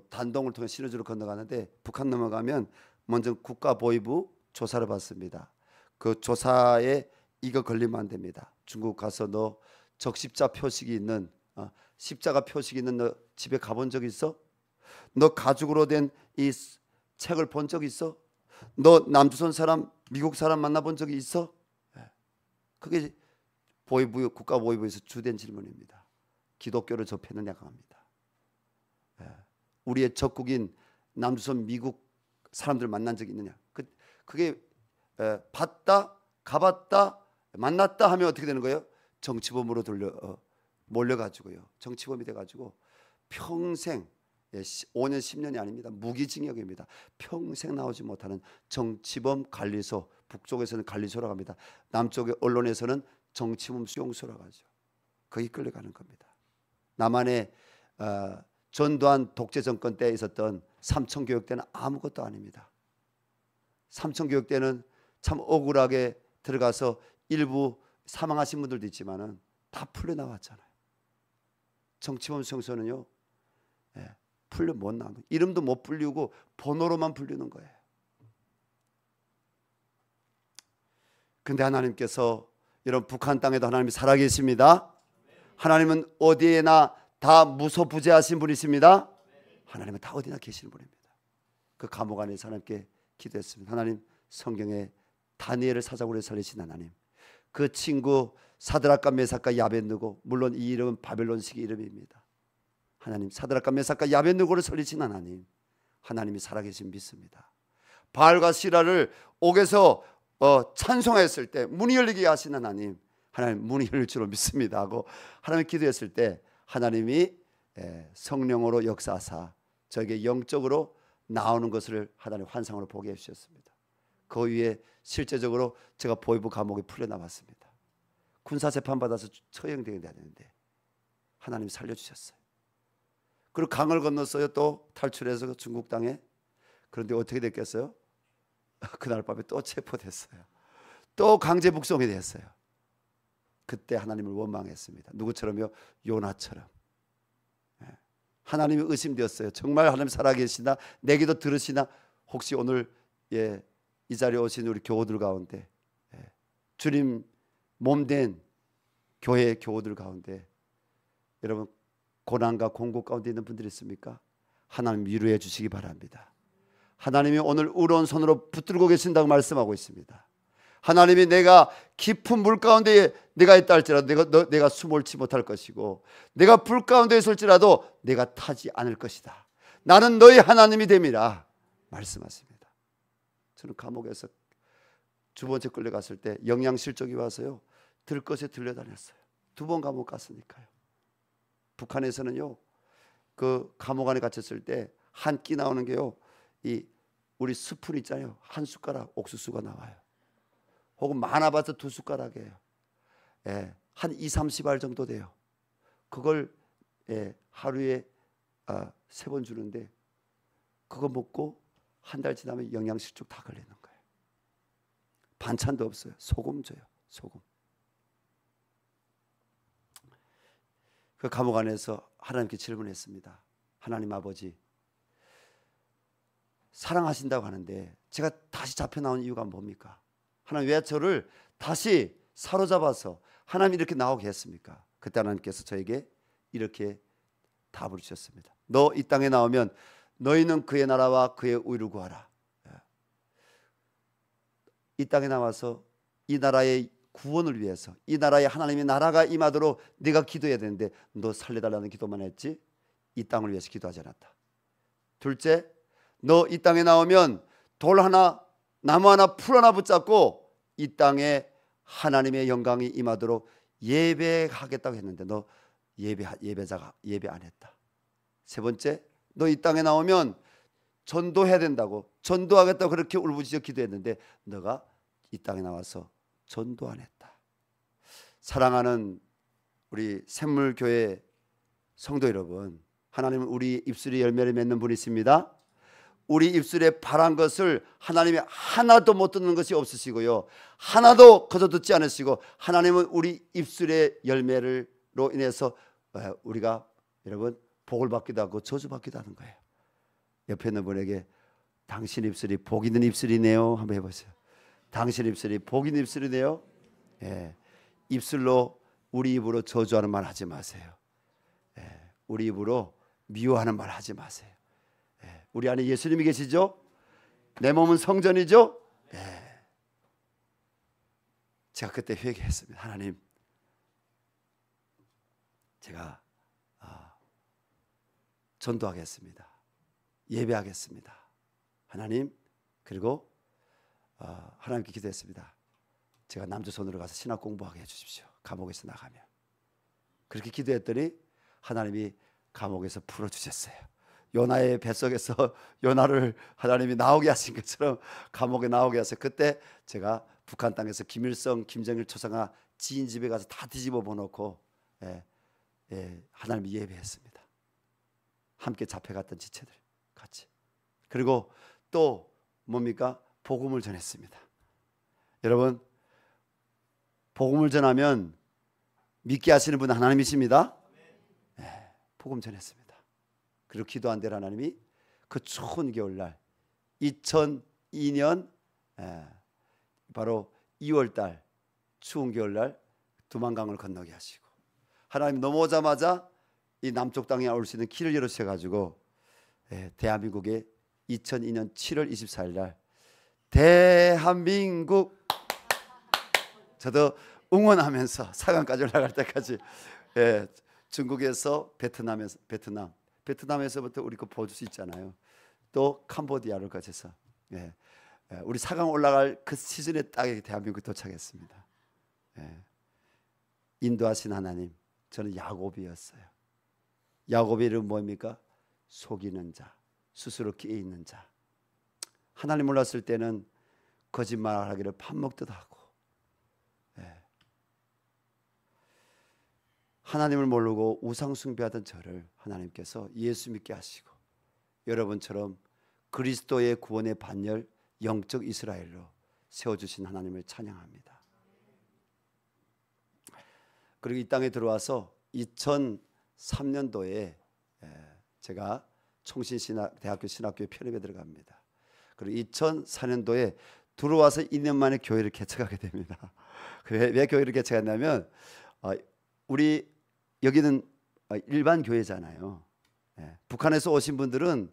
단동을 통해 신의주로 건너가는데 북한 넘어가면 먼저 국가보위부 조사를 받습니다. 그 조사에 이거 걸리면 안 됩니다. 중국 가서 너 적십자 표식이 있는 십자가 표식이 있는 너 집에 가본 적 있어? 너 가죽으로 된 이 책을 본 적 있어? 너 남조선 사람 미국 사람 만나본 적이 있어? 그게 보위부 국가보위부에서 주된 질문입니다. 기독교를 접했느냐고 합니다. 우리의 적국인 남조선 미국 사람들 만난 적이 있느냐? 그게 봤다, 가봤다, 만났다 하면 어떻게 되는 거예요? 정치범으로 몰려가지고요. 정치범이 돼가지고 평생 5년 10년이 아닙니다. 무기징역입니다. 평생 나오지 못하는 정치범 관리소, 북쪽에서는 관리소라고 합니다. 남쪽의 언론에서는 정치범 수용소라고 하죠. 거기 끌려가는 겁니다. 남한의 전두환 독재 정권 때 있었던 삼청교육 때는 아무것도 아닙니다. 삼청교육 때는 참 억울하게 들어가서 일부 사망하신 분들도 있지만은 다 풀려 나왔잖아요. 정치범 수용소는요, 풀려 못 나와. 이름도 못 불리고 번호로만 불리는 거예요. 근데 하나님께서 여러분 북한 땅에도 하나님이 살아계십니다. 하나님은 어디에나 다 무소부재하신 분이십니다. 하나님은 다 어디나 계시는 분입니다. 그 감옥 안에서 하나님께 기도했습니다. 하나님 성경에 다니엘을 사자굴에 살리신 하나님, 그 친구 사드락과 메삭과 야벳느고, 물론 이 이름은 바벨론식의 이름입니다. 하나님 사드락과 메삭과 야벳느고를 살리신 하나님, 하나님이 살아계신 믿습니다. 바알과 시라를 옥에서 찬송했을 때 문이 열리게 하신 하나님, 하나님 문이 열릴 줄로 믿습니다 하고 하나님 기도했을 때 하나님이 성령으로 역사하사 저에게 영적으로 나오는 것을 하나님 환상으로 보게 해주셨습니다. 그 위에 실제적으로 제가 보위부 감옥에 풀려나왔습니다. 군사재판 받아서 처형되게 되는데 하나님이 살려주셨어요. 그리고 강을 건넜어요. 또 탈출해서 중국 땅에. 그런데 어떻게 됐겠어요? 그날 밤에 또 체포됐어요. 또 강제 북송이 됐어요. 그때 하나님을 원망했습니다. 누구처럼요? 요나처럼. 하나님이 의심되었어요. 정말 하나님 살아계시나? 내 기도 들으시나? 혹시 오늘 이 자리에 오신 우리 교우들 가운데 주님 몸된 교회 교우들 가운데 여러분 고난과 공고 가운데 있는 분들이 있습니까? 하나님 위로해 주시기 바랍니다. 하나님이 오늘 의로운 손으로 붙들고 계신다고 말씀하고 있습니다. 하나님이 내가 깊은 물 가운데 내가 있다 할지라도 내가 숨을지 못할 것이고, 내가 불 가운데 있을지라도 내가 타지 않을 것이다. 나는 너희 하나님이 됨이라 말씀하십니다. 저는 감옥에서 두 번째 끌려갔을 때 영양실족이 와서요, 들것에 들려다녔어요. 2번 감옥 갔으니까요. 북한에서는요, 그 감옥 안에 갇혔을 때 한 끼 나오는 게요, 이 우리 스푼 있잖아요, 한 숟가락 옥수수가 나와요. 혹은 많아봐서 2숟가락이에요. 예, 한 20-30알 정도 돼요. 그걸 하루에 3번 주는데, 그거 먹고 한 달 지나면 영양실족 다 걸리는 거예요. 반찬도 없어요. 소금 줘요. 소금. 그 감옥 안에서 하나님께 질문했습니다. 하나님 아버지, 사랑하신다고 하는데 제가 다시 잡혀 나온 이유가 뭡니까? 하나님, 왜 저를 다시 사로잡아서 하나님이 이렇게 나오게 했습니까? 그때 하나님께서 저에게 이렇게 답을 주셨습니다. 너 이 땅에 나오면 너희는 그의 나라와 그의 의를 구하라. 이 땅에 나와서 이 나라의 구원을 위해서, 이 나라에 하나님의 나라가 임하도록 네가 기도해야 되는데 너 살려달라는 기도만 했지 이 땅을 위해서 기도하지 않았다. 둘째, 너 이 땅에 나오면 돌 하나, 나무 하나, 풀 하나 붙잡고 이 땅에 하나님의 영광이 임하도록 예배하겠다고 했는데 너 예배자가 예배 안 했다. 세 번째, 너 이 땅에 나오면 전도해야 된다고, 전도하겠다고 그렇게 울부짖어 기도했는데 너가 이 땅에 나와서 전도 안 했다. 사랑하는 우리 샘물교회 성도 여러분, 하나님은 우리 입술에 열매를 맺는 분이 있습니다. 우리 입술에 바란 것을 하나님이 하나도 못 듣는 것이 없으시고요, 하나도 거저 듣지 않으시고, 하나님은 우리 입술의 열매로 인해서 우리가 여러분 복을 받기도 하고 저주받기도 하는 거예요. 옆에 있는 분에게 당신 입술이 복 있는 입술이네요 한번 해보세요. 당신 입술이 복 있는 입술이네요. 예, 입술로 우리 입으로 저주하는 말 하지 마세요. 예, 우리 입으로 미워하는 말 하지 마세요. 예, 우리 안에 예수님이 계시죠? 내 몸은 성전이죠? 예. 제가 그때 회개했습니다. 하나님, 제가 전도하겠습니다. 예배하겠습니다. 하나님, 그리고 하나님께 기도했습니다. 제가 남조선으로 가서 신학 공부하게 해주십시오. 감옥에서 나가면. 그렇게 기도했더니 하나님이 감옥에서 풀어주셨어요. 요나의 뱃속에서 요나를 하나님이 나오게 하신 것처럼 감옥에 나오게 하셔서, 그때 제가 북한 땅에서 김일성, 김정일 초상화 지인 집에 가서 다 뒤집어 보놓고 하나님이 예배했습니다. 함께 잡혀갔던 지체들 같이. 그리고 또 뭡니까? 복음을 전했습니다. 여러분, 복음을 전하면 믿게 하시는 분은 하나님이십니다. 네, 복음 전했습니다. 그리고 기도한 대로 하나님이 그 추운 겨울날 2002년 바로 2월달 추운 겨울날 두만강을 건너게 하시고, 하나님 넘어오자마자 이 남쪽 땅에 올 수 있는 길을 열어주셔가지고 대한민국에 2002년 7월 24일 날 대한민국, 저도 응원하면서 4강까지 올라갈 때까지 중국에서 베트남에서부터 우리 거 보여줄 수 있잖아요. 또 캄보디아를 거쳐서 우리 4강 올라갈 그 시즌에 딱 대한민국 도착했습니다. 인도하신 하나님, 저는 야곱이었어요. 야곱의 이름 뭡니까? 속이는 자, 스스로 끼어 있는 자. 하나님 몰랐을 때는 거짓말하기를 밥 먹듯 하고, 하나님을 모르고 우상 숭배하던 저를 하나님께서 예수 믿게 하시고, 여러분처럼 그리스도의 구원의 반열 영적 이스라엘로 세워주신 하나님을 찬양합니다. 그리고 이 땅에 들어와서 2003년도에 제가 총신대학교 신학교에 편입에 들어갑니다. 그리고 2004년도에 들어와서 2년 만에 교회를 개척하게 됩니다. 왜 교회를 개척했냐면 우리 여기는 일반 교회잖아요. 북한에서 오신 분들은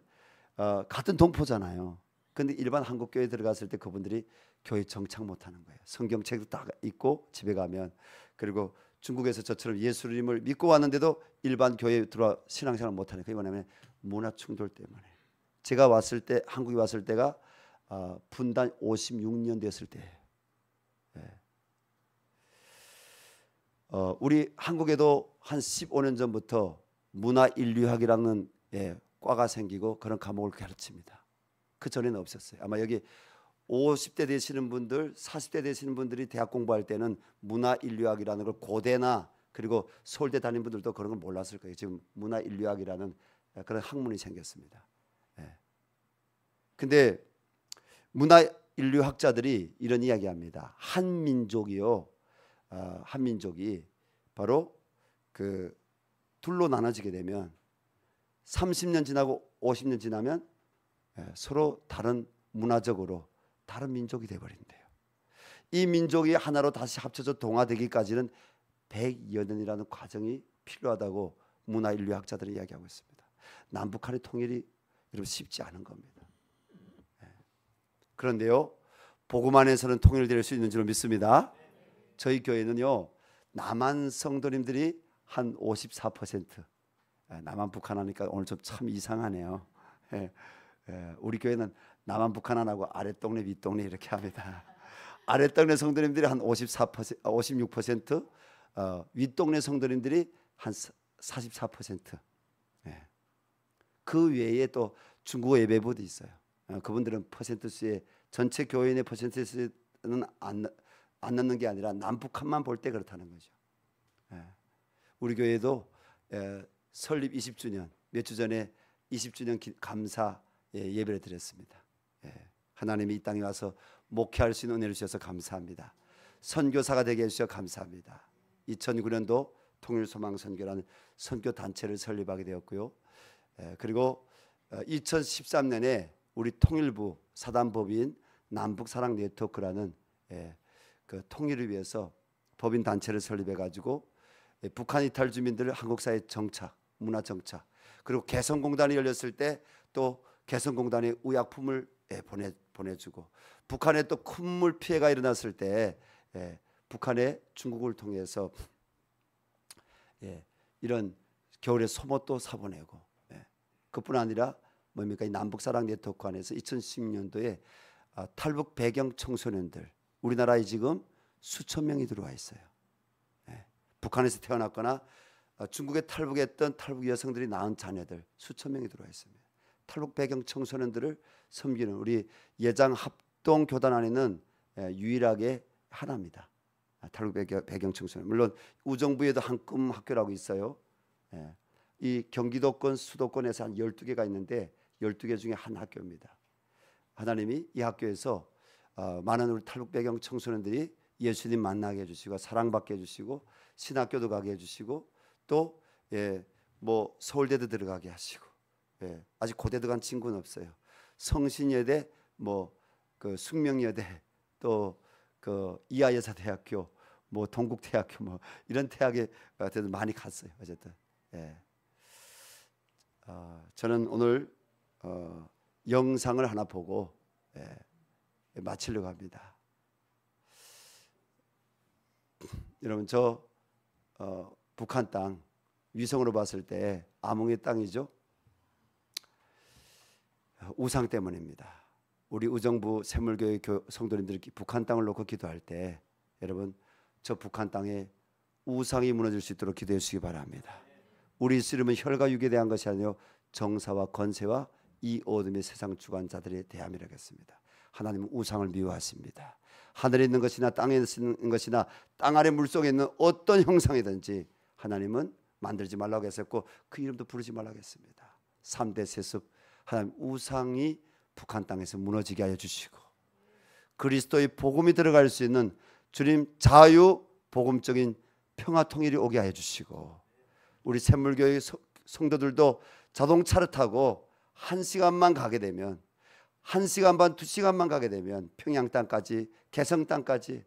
같은 동포잖아요. 근데 일반 한국 교회 들어갔을 때 그분들이 교회 정착 못하는 거예요. 성경책도 다 있고 집에 가면. 그리고 중국에서 저처럼 예수님을 믿고 왔는데도 일반 교회에 들어와 신앙생활 못하는, 그게 뭐냐면 문화 충돌 때문에. 제가 왔을 때, 한국에 왔을 때가 분단 56년 됐을 때, 우리 한국에도 한 15년 전부터 문화인류학이라는 과가 생기고 그런 과목을 가르칩니다. 그 전에는 없었어요. 아마 여기 50대 되시는 분들, 40대 되시는 분들이 대학 공부할 때는 문화인류학이라는 걸 고대나 그리고 서울대 다닌 분들도 그런 걸 몰랐을 거예요. 지금 문화인류학이라는 그런 학문이 생겼습니다. 근데 문화인류학자들이 이런 이야기합니다. 한민족이요, 한민족이 바로 그 둘로 나눠지게 되면 30년 지나고 50년 지나면 서로 다른 문화적으로 다른 민족이 되어버린대요. 이 민족이 하나로 다시 합쳐져 동화되기까지는 100여 년이라는 과정이 필요하다고 문화인류학자들이 이야기하고 있습니다. 남북한의 통일이 여러분 쉽지 않은 겁니다. 그런데요, 복음 안에서는 통일될 수 있는 줄 믿습니다. 저희 교회는요, 남한 성도님들이 한 54%. 남한 북한 하니까 오늘 좀 참 이상하네요. 우리 교회는 남한 북한 안 하고 아랫동네 윗동네 이렇게 합니다. 아랫동네 성도님들이 한 54%, 56%, 윗동네 성도님들이 한 44%. 그 외에 또 중국어 예배부도 있어요. 그분들은 퍼센트수에 전체 교인의 퍼센트수는 안 넣는 게 아니라 남북한만 볼 때 그렇다는 거죠. 우리 교회도 설립 20주년 몇 주 전에 20주년 감사 예배를 드렸습니다. 하나님이 이 땅에 와서 목회할 수 있는 은혜를 주셔서 감사합니다. 선교사가 되게 해주셔서 감사합니다. 2009년도 통일소망선교라는 선교단체를 설립하게 되었고요. 그리고 2013년에 우리 통일부 사단법인 남북사랑 네트워크라는 그 통일을 위해서 법인 단체를 설립해 가지고 북한 이탈 주민들을 한국 사회 정착, 문화 정착, 그리고 개성공단이 열렸을 때 또 개성공단에 의약품을 보내주고, 북한에 또 큰 물 피해가 일어났을 때 북한에 중국을 통해서 이런 겨울에 소못도 사보내고, 그뿐 아니라 뭡니까, 이 남북사랑 네트워크 안에서 2010년도에 탈북 배경 청소년들, 우리나라에 지금 수천 명이 들어와 있어요. 북한에서 태어났거나 중국에 탈북했던 탈북 여성들이 낳은 자녀들 수천 명이 들어와 있습니다. 탈북 배경 청소년들을 섬기는 우리 예장 합동 교단 안에는 유일하게 하나입니다. 탈북 배경 청소년. 물론 우정부에도 한 꿈 학교라고 있어요. 이 경기도권 수도권에서 한 12개가 있는데 12개 중에 한 학교입니다. 하나님이 이 학교에서 많은 우리 탈북 배경 청소년들이 예수님 만나게 해주시고 사랑받게 해주시고 신학교도 가게 해주시고 또 뭐 서울대도 들어가게 하시고, 아직 고대도 간 친구는 없어요. 성신여대, 뭐 그 숙명여대, 또 그 이하여자대학교, 뭐 동국대학교, 뭐 이런 대학에 많이 갔어요. 어쨌든 저는 오늘 영상을 하나 보고 마치려고 합니다. 여러분, 저 북한 땅 위성으로 봤을 때 암흥의 땅이죠. 우상 때문입니다. 우리 우정부 샘물교회 성도님들이 북한 땅을 놓고 기도할 때 여러분, 저 북한 땅에 우상이 무너질 수 있도록 기도해 주시기 바랍니다. 우리 이스라엘은 혈과 육에 대한 것이 아니요 정사와 권세와 이 어둠의 세상 주관자들에 대함이라겠습니다. 하나님은 우상을 미워하십니다. 하늘에 있는 것이나 땅에 있는 것이나 땅 아래 물속에 있는 어떤 형상이든지 하나님은 만들지 말라고 했었고 그 이름도 부르지 말라고 했습니다. 3대 세습, 하나님 우상이 북한 땅에서 무너지게 하여 주시고 그리스도의 복음이 들어갈 수 있는 주님 자유 복음적인 평화 통일이 오게 하여 주시고, 우리 샘물교회 성도들도 자동차를 타고 1시간만 가게 되면 1시간 반 2시간만 가게 되면 평양 땅까지 개성 땅까지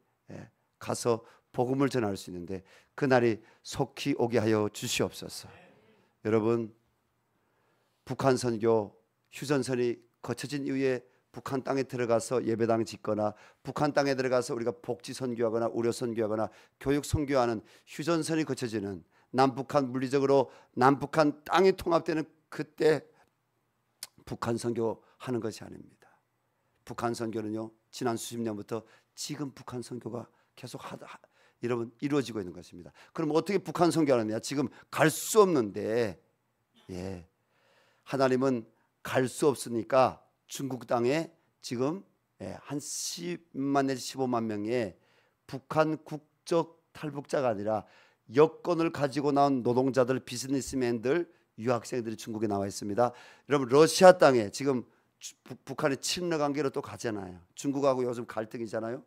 가서 복음을 전할 수 있는데 그날이 속히 오게 하여 주시옵소서. 여러분, 북한 선교 휴전선이 거쳐진 이후에 북한 땅에 들어가서 예배당 짓거나 북한 땅에 들어가서 우리가 복지 선교하거나 의료 선교하거나 교육 선교하는 휴전선이 거쳐지는 남북한 물리적으로 남북한 땅이 통합되는 그때 북한 선교하는 것이 아닙니다. 북한 선교는요, 지난 수십 년부터 지금 북한 선교가 계속 여러분 이루어지고 있는 것입니다. 그럼 어떻게 북한 선교하느냐? 지금 갈 수 없는데, 하나님은 갈 수 없으니까 중국 땅에 지금 한 10만 내지 15만 명의 북한 국적 탈북자가 아니라 여권을 가지고 나온 노동자들, 비즈니스맨들, 유학생들이 중국에 나와 있습니다. 여러분, 러시아 땅에 지금 북한의 친러 관계로 또 가잖아요. 중국하고 요즘 갈등이잖아요.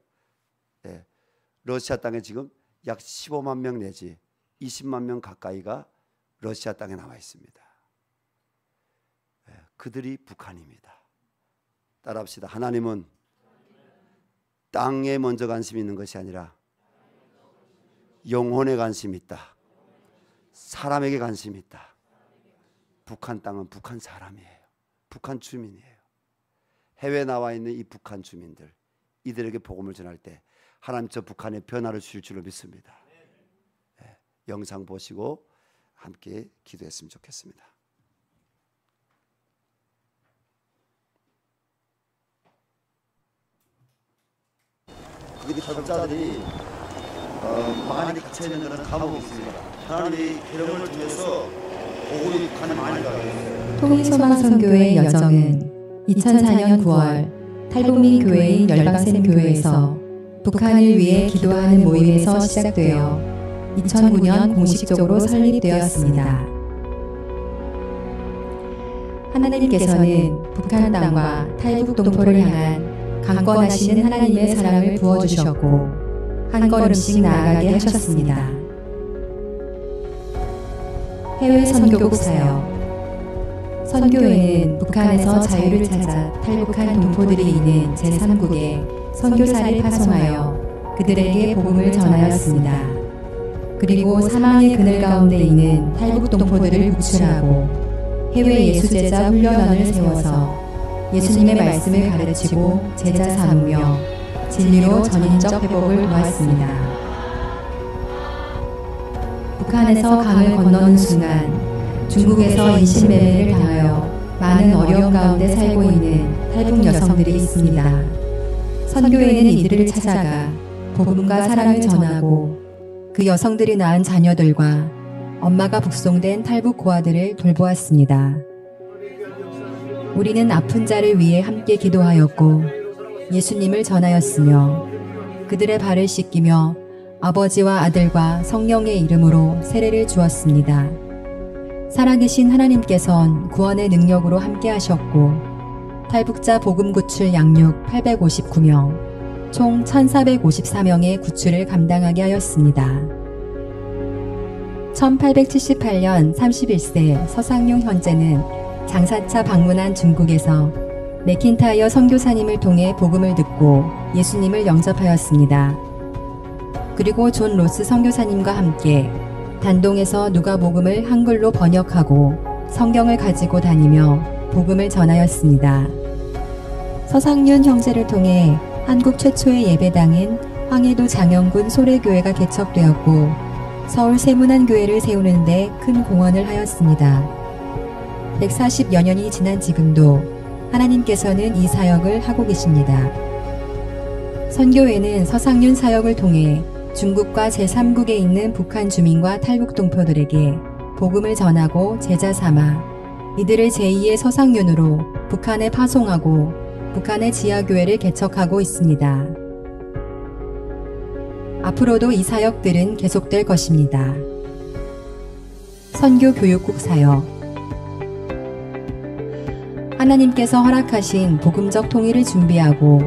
러시아 땅에 지금 약 15만 명 내지 20만 명 가까이가 러시아 땅에 나와 있습니다. 그들이 북한입니다. 따라합시다. 하나님은 땅에 먼저 관심이 있는 것이 아니라 영혼에 관심이 있다. 사람에게 관심이 있다. 북한 땅은 북한 사람이에요. 북한 주민이에요. 해외에 나와 있는 이 북한 주민들, 이들에게 복음을 전할 때 하나님 저 북한에 변화를 주실 줄로 믿습니다. 영상 보시고 함께 기도했으면 좋겠습니다. 그들이 탈북자들이 많이 갇혀있는 그런 감옥이 있습니다. 하나님의 계령을 통해서 복음이 북한에 많이 가고 있어요. 통일소망선교의 여정은 2004년 9월 탈북민 교회인 열방샘교회에서 북한을 위해 기도하는 모임에서 시작되어 2009년 공식적으로 설립되었습니다. 하나님께서는 북한 땅과 탈북 동포를 향한 강권하시는 하나님의 사랑을 부어주셨고 한 걸음씩 나아가게 하셨습니다. 해외 선교국 사역. 선교회는 북한에서 자유를 찾아 탈북한 동포들이 있는 제3국에 선교사를 파송하여 그들에게 복음을 전하였습니다. 그리고 사망의 그늘 가운데 있는 탈북 동포들을 구출하고 해외 예수제자 훈련원을 세워서 예수님의 말씀을 가르치고 제자 삼으며 진리로 전인적 회복을 도왔습니다. 북한에서 강을 건너는 순간 중국에서 인신매매를 당하여 많은 어려움 가운데 살고 있는 탈북 여성들이 있습니다. 선교회는 이들을 찾아가 복음과 사랑을 전하고 그 여성들이 낳은 자녀들과 엄마가 북송된 탈북 고아들을 돌보았습니다. 우리는 아픈 자를 위해 함께 기도하였고 예수님을 전하였으며 그들의 발을 씻기며 아버지와 아들과 성령의 이름으로 세례를 주었습니다. 살아계신 하나님께선 구원의 능력으로 함께 하셨고 탈북자 복음 구출 양육 859명, 총 1454명의 구출을 감당하게 하였습니다. 1878년 31세 서상용 현재는 장사차 방문한 중국에서 맥킨타이어 선교사님을 통해 복음을 듣고 예수님을 영접하였습니다. 그리고 존 로스 선교사님과 함께 단동에서 누가복음을 한글로 번역하고 성경을 가지고 다니며 복음을 전하였습니다. 서상윤 형제를 통해 한국 최초의 예배당인 황해도 장영군 소래교회가 개척되었고 서울 세문안교회를 세우는 데 큰 공헌을 하였습니다. 140여 년이 지난 지금도 하나님께서는 이 사역을 하고 계십니다. 선교회는 서상윤 사역을 통해 중국과 제3국에 있는 북한 주민과 탈북 동포들에게 복음을 전하고 제자 삼아 이들을 제2의 서상윤으로 북한에 파송하고 북한의 지하교회를 개척하고 있습니다. 앞으로도 이 사역들은 계속될 것입니다. 선교교육국 사역. 하나님께서 허락하신 복음적 통일을 준비하고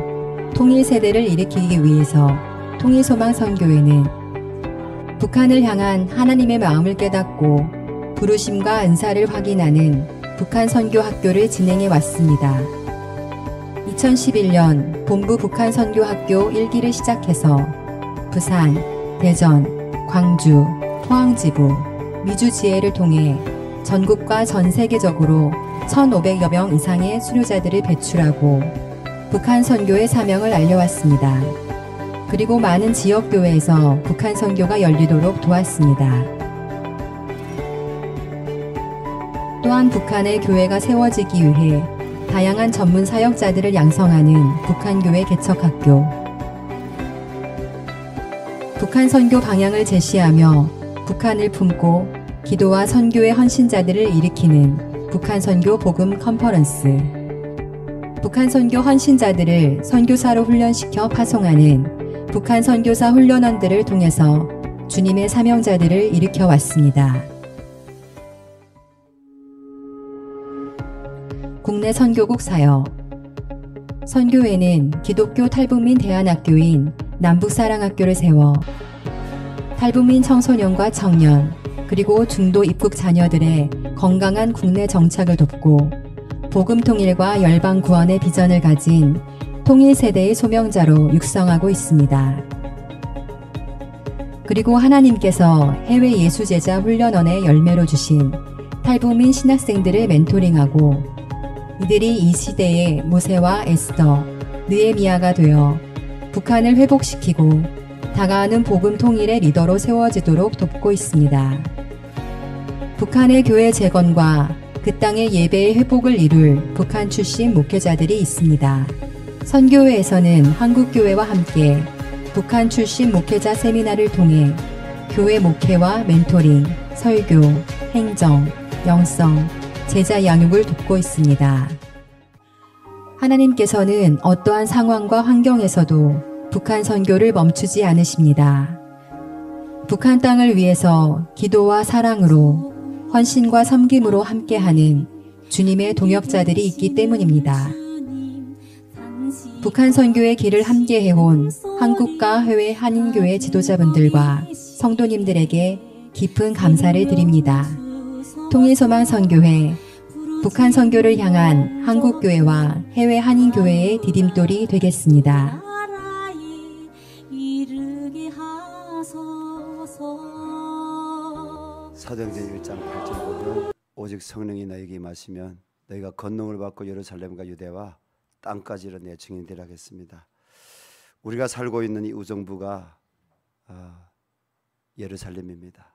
통일 세대를 일으키기 위해서 통일소망선교회는 북한을 향한 하나님의 마음을 깨닫고 부르심과 은사를 확인하는 북한 선교학교를 진행해 왔습니다. 2011년 본부 북한 선교학교 1기를 시작해서 부산, 대전, 광주, 포항지부, 미주 지회를 통해 전국과 전 세계적으로 1,500여 명 이상의 수료자들을 배출하고 북한 선교의 사명을 알려왔습니다. 그리고 많은 지역교회에서 북한 선교가 열리도록 도왔습니다. 또한 북한의 교회가 세워지기 위해 다양한 전문 사역자들을 양성하는 북한교회 개척학교. 북한 선교 방향을 제시하며 북한을 품고 기도와 선교의 헌신자들을 일으키는 북한 선교 복음 컨퍼런스. 북한 선교 헌신자들을 선교사로 훈련시켜 파송하는 북한 선교사 훈련원들을 통해서 주님의 사명자들을 일으켜 왔습니다. 국내 선교국 사역. 선교회는 기독교 탈북민 대안학교인 남북사랑학교를 세워 탈북민 청소년과 청년 그리고 중도 입국 자녀들의 건강한 국내 정착을 돕고 복음 통일과 열방 구원의 비전을 가진 통일 세대의 소명자로 육성하고 있습니다. 그리고 하나님께서 해외 예수제자 훈련원의 열매로 주신 탈북민 신학생들을 멘토링하고 이들이 이 시대의 모세와 에스더, 느헤미야가 되어 북한을 회복시키고 다가가는 복음 통일의 리더로 세워지도록 돕고 있습니다. 북한의 교회 재건과 그 땅의 예배의 회복을 이룰 북한 출신 목회자들이 있습니다. 선교회에서는 한국교회와 함께 북한 출신 목회자 세미나를 통해 교회 목회와 멘토링, 설교, 행정, 영성, 제자 양육을 돕고 있습니다. 하나님께서는 어떠한 상황과 환경에서도 북한 선교를 멈추지 않으십니다. 북한 땅을 위해서 기도와 사랑으로 헌신과 섬김으로 함께하는 주님의 동역자들이 있기 때문입니다. 북한 선교의 길을 함께해온 한국과 해외 한인교회 지도자분들과 성도님들에게 깊은 감사를 드립니다. 통일소망선교회, 북한 선교를 향한 한국교회와 해외 한인교회의 디딤돌이 되겠습니다. 사도행전 1장 8절 보면 오직 성령이 너에게 임하시면 너희가 권능을 받고 예루살렘과 유대와 땅까지 이르러 내 증인이 되라 하겠습니다. 우리가 살고 있는 이 우정부가 예루살렘입니다.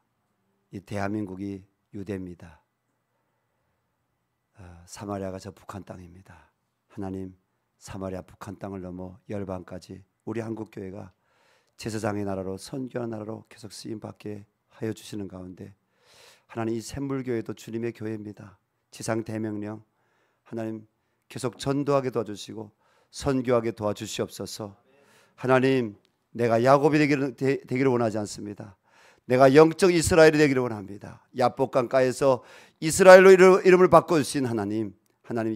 이 대한민국이 유대입니다. 사마리아가 저 북한 땅입니다. 하나님, 사마리아 북한 땅을 넘어 열방까지 우리 한국교회가 제사장의 나라로 선교의 나라로 계속 쓰임받게 하여 주시는 가운데 하나님, 이 샘물교회도 주님의 교회입니다. 지상 대명령 하나님 계속 전도하게 도와주시고 선교하게 도와주시옵소서. 하나님, 내가 야곱이 되기를 원하지 않습니다. 내가 영적 이스라엘이 되기를 원합니다. 야복강가에서 이스라엘로 이름을 바꿔주신 하나님,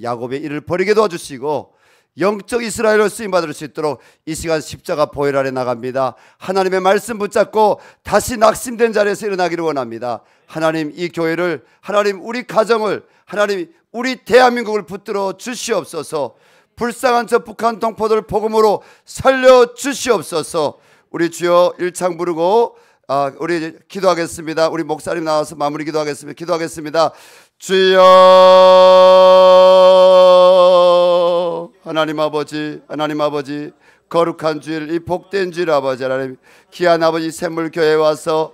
야곱의 이를 버리게 도와주시고 영적 이스라엘로 쓰임받을 수 있도록 이 시간 십자가 보혈 아래 나갑니다. 하나님의 말씀 붙잡고 다시 낙심된 자리에서 일어나기를 원합니다. 하나님, 이 교회를, 하나님 우리 가정을, 하나님 우리 대한민국을 붙들어 주시옵소서. 불쌍한 저 북한 동포들 복음으로 살려 주시옵소서. 우리 주여 일창 부르고 우리 기도하겠습니다. 우리 목사님 나와서 마무리 기도하겠습니다. 기도하겠습니다. 주여, 하나님 아버지, 거룩한 주일, 이 복된 주일 아버지, 하나님 귀한 아버지 샘물교회에 와서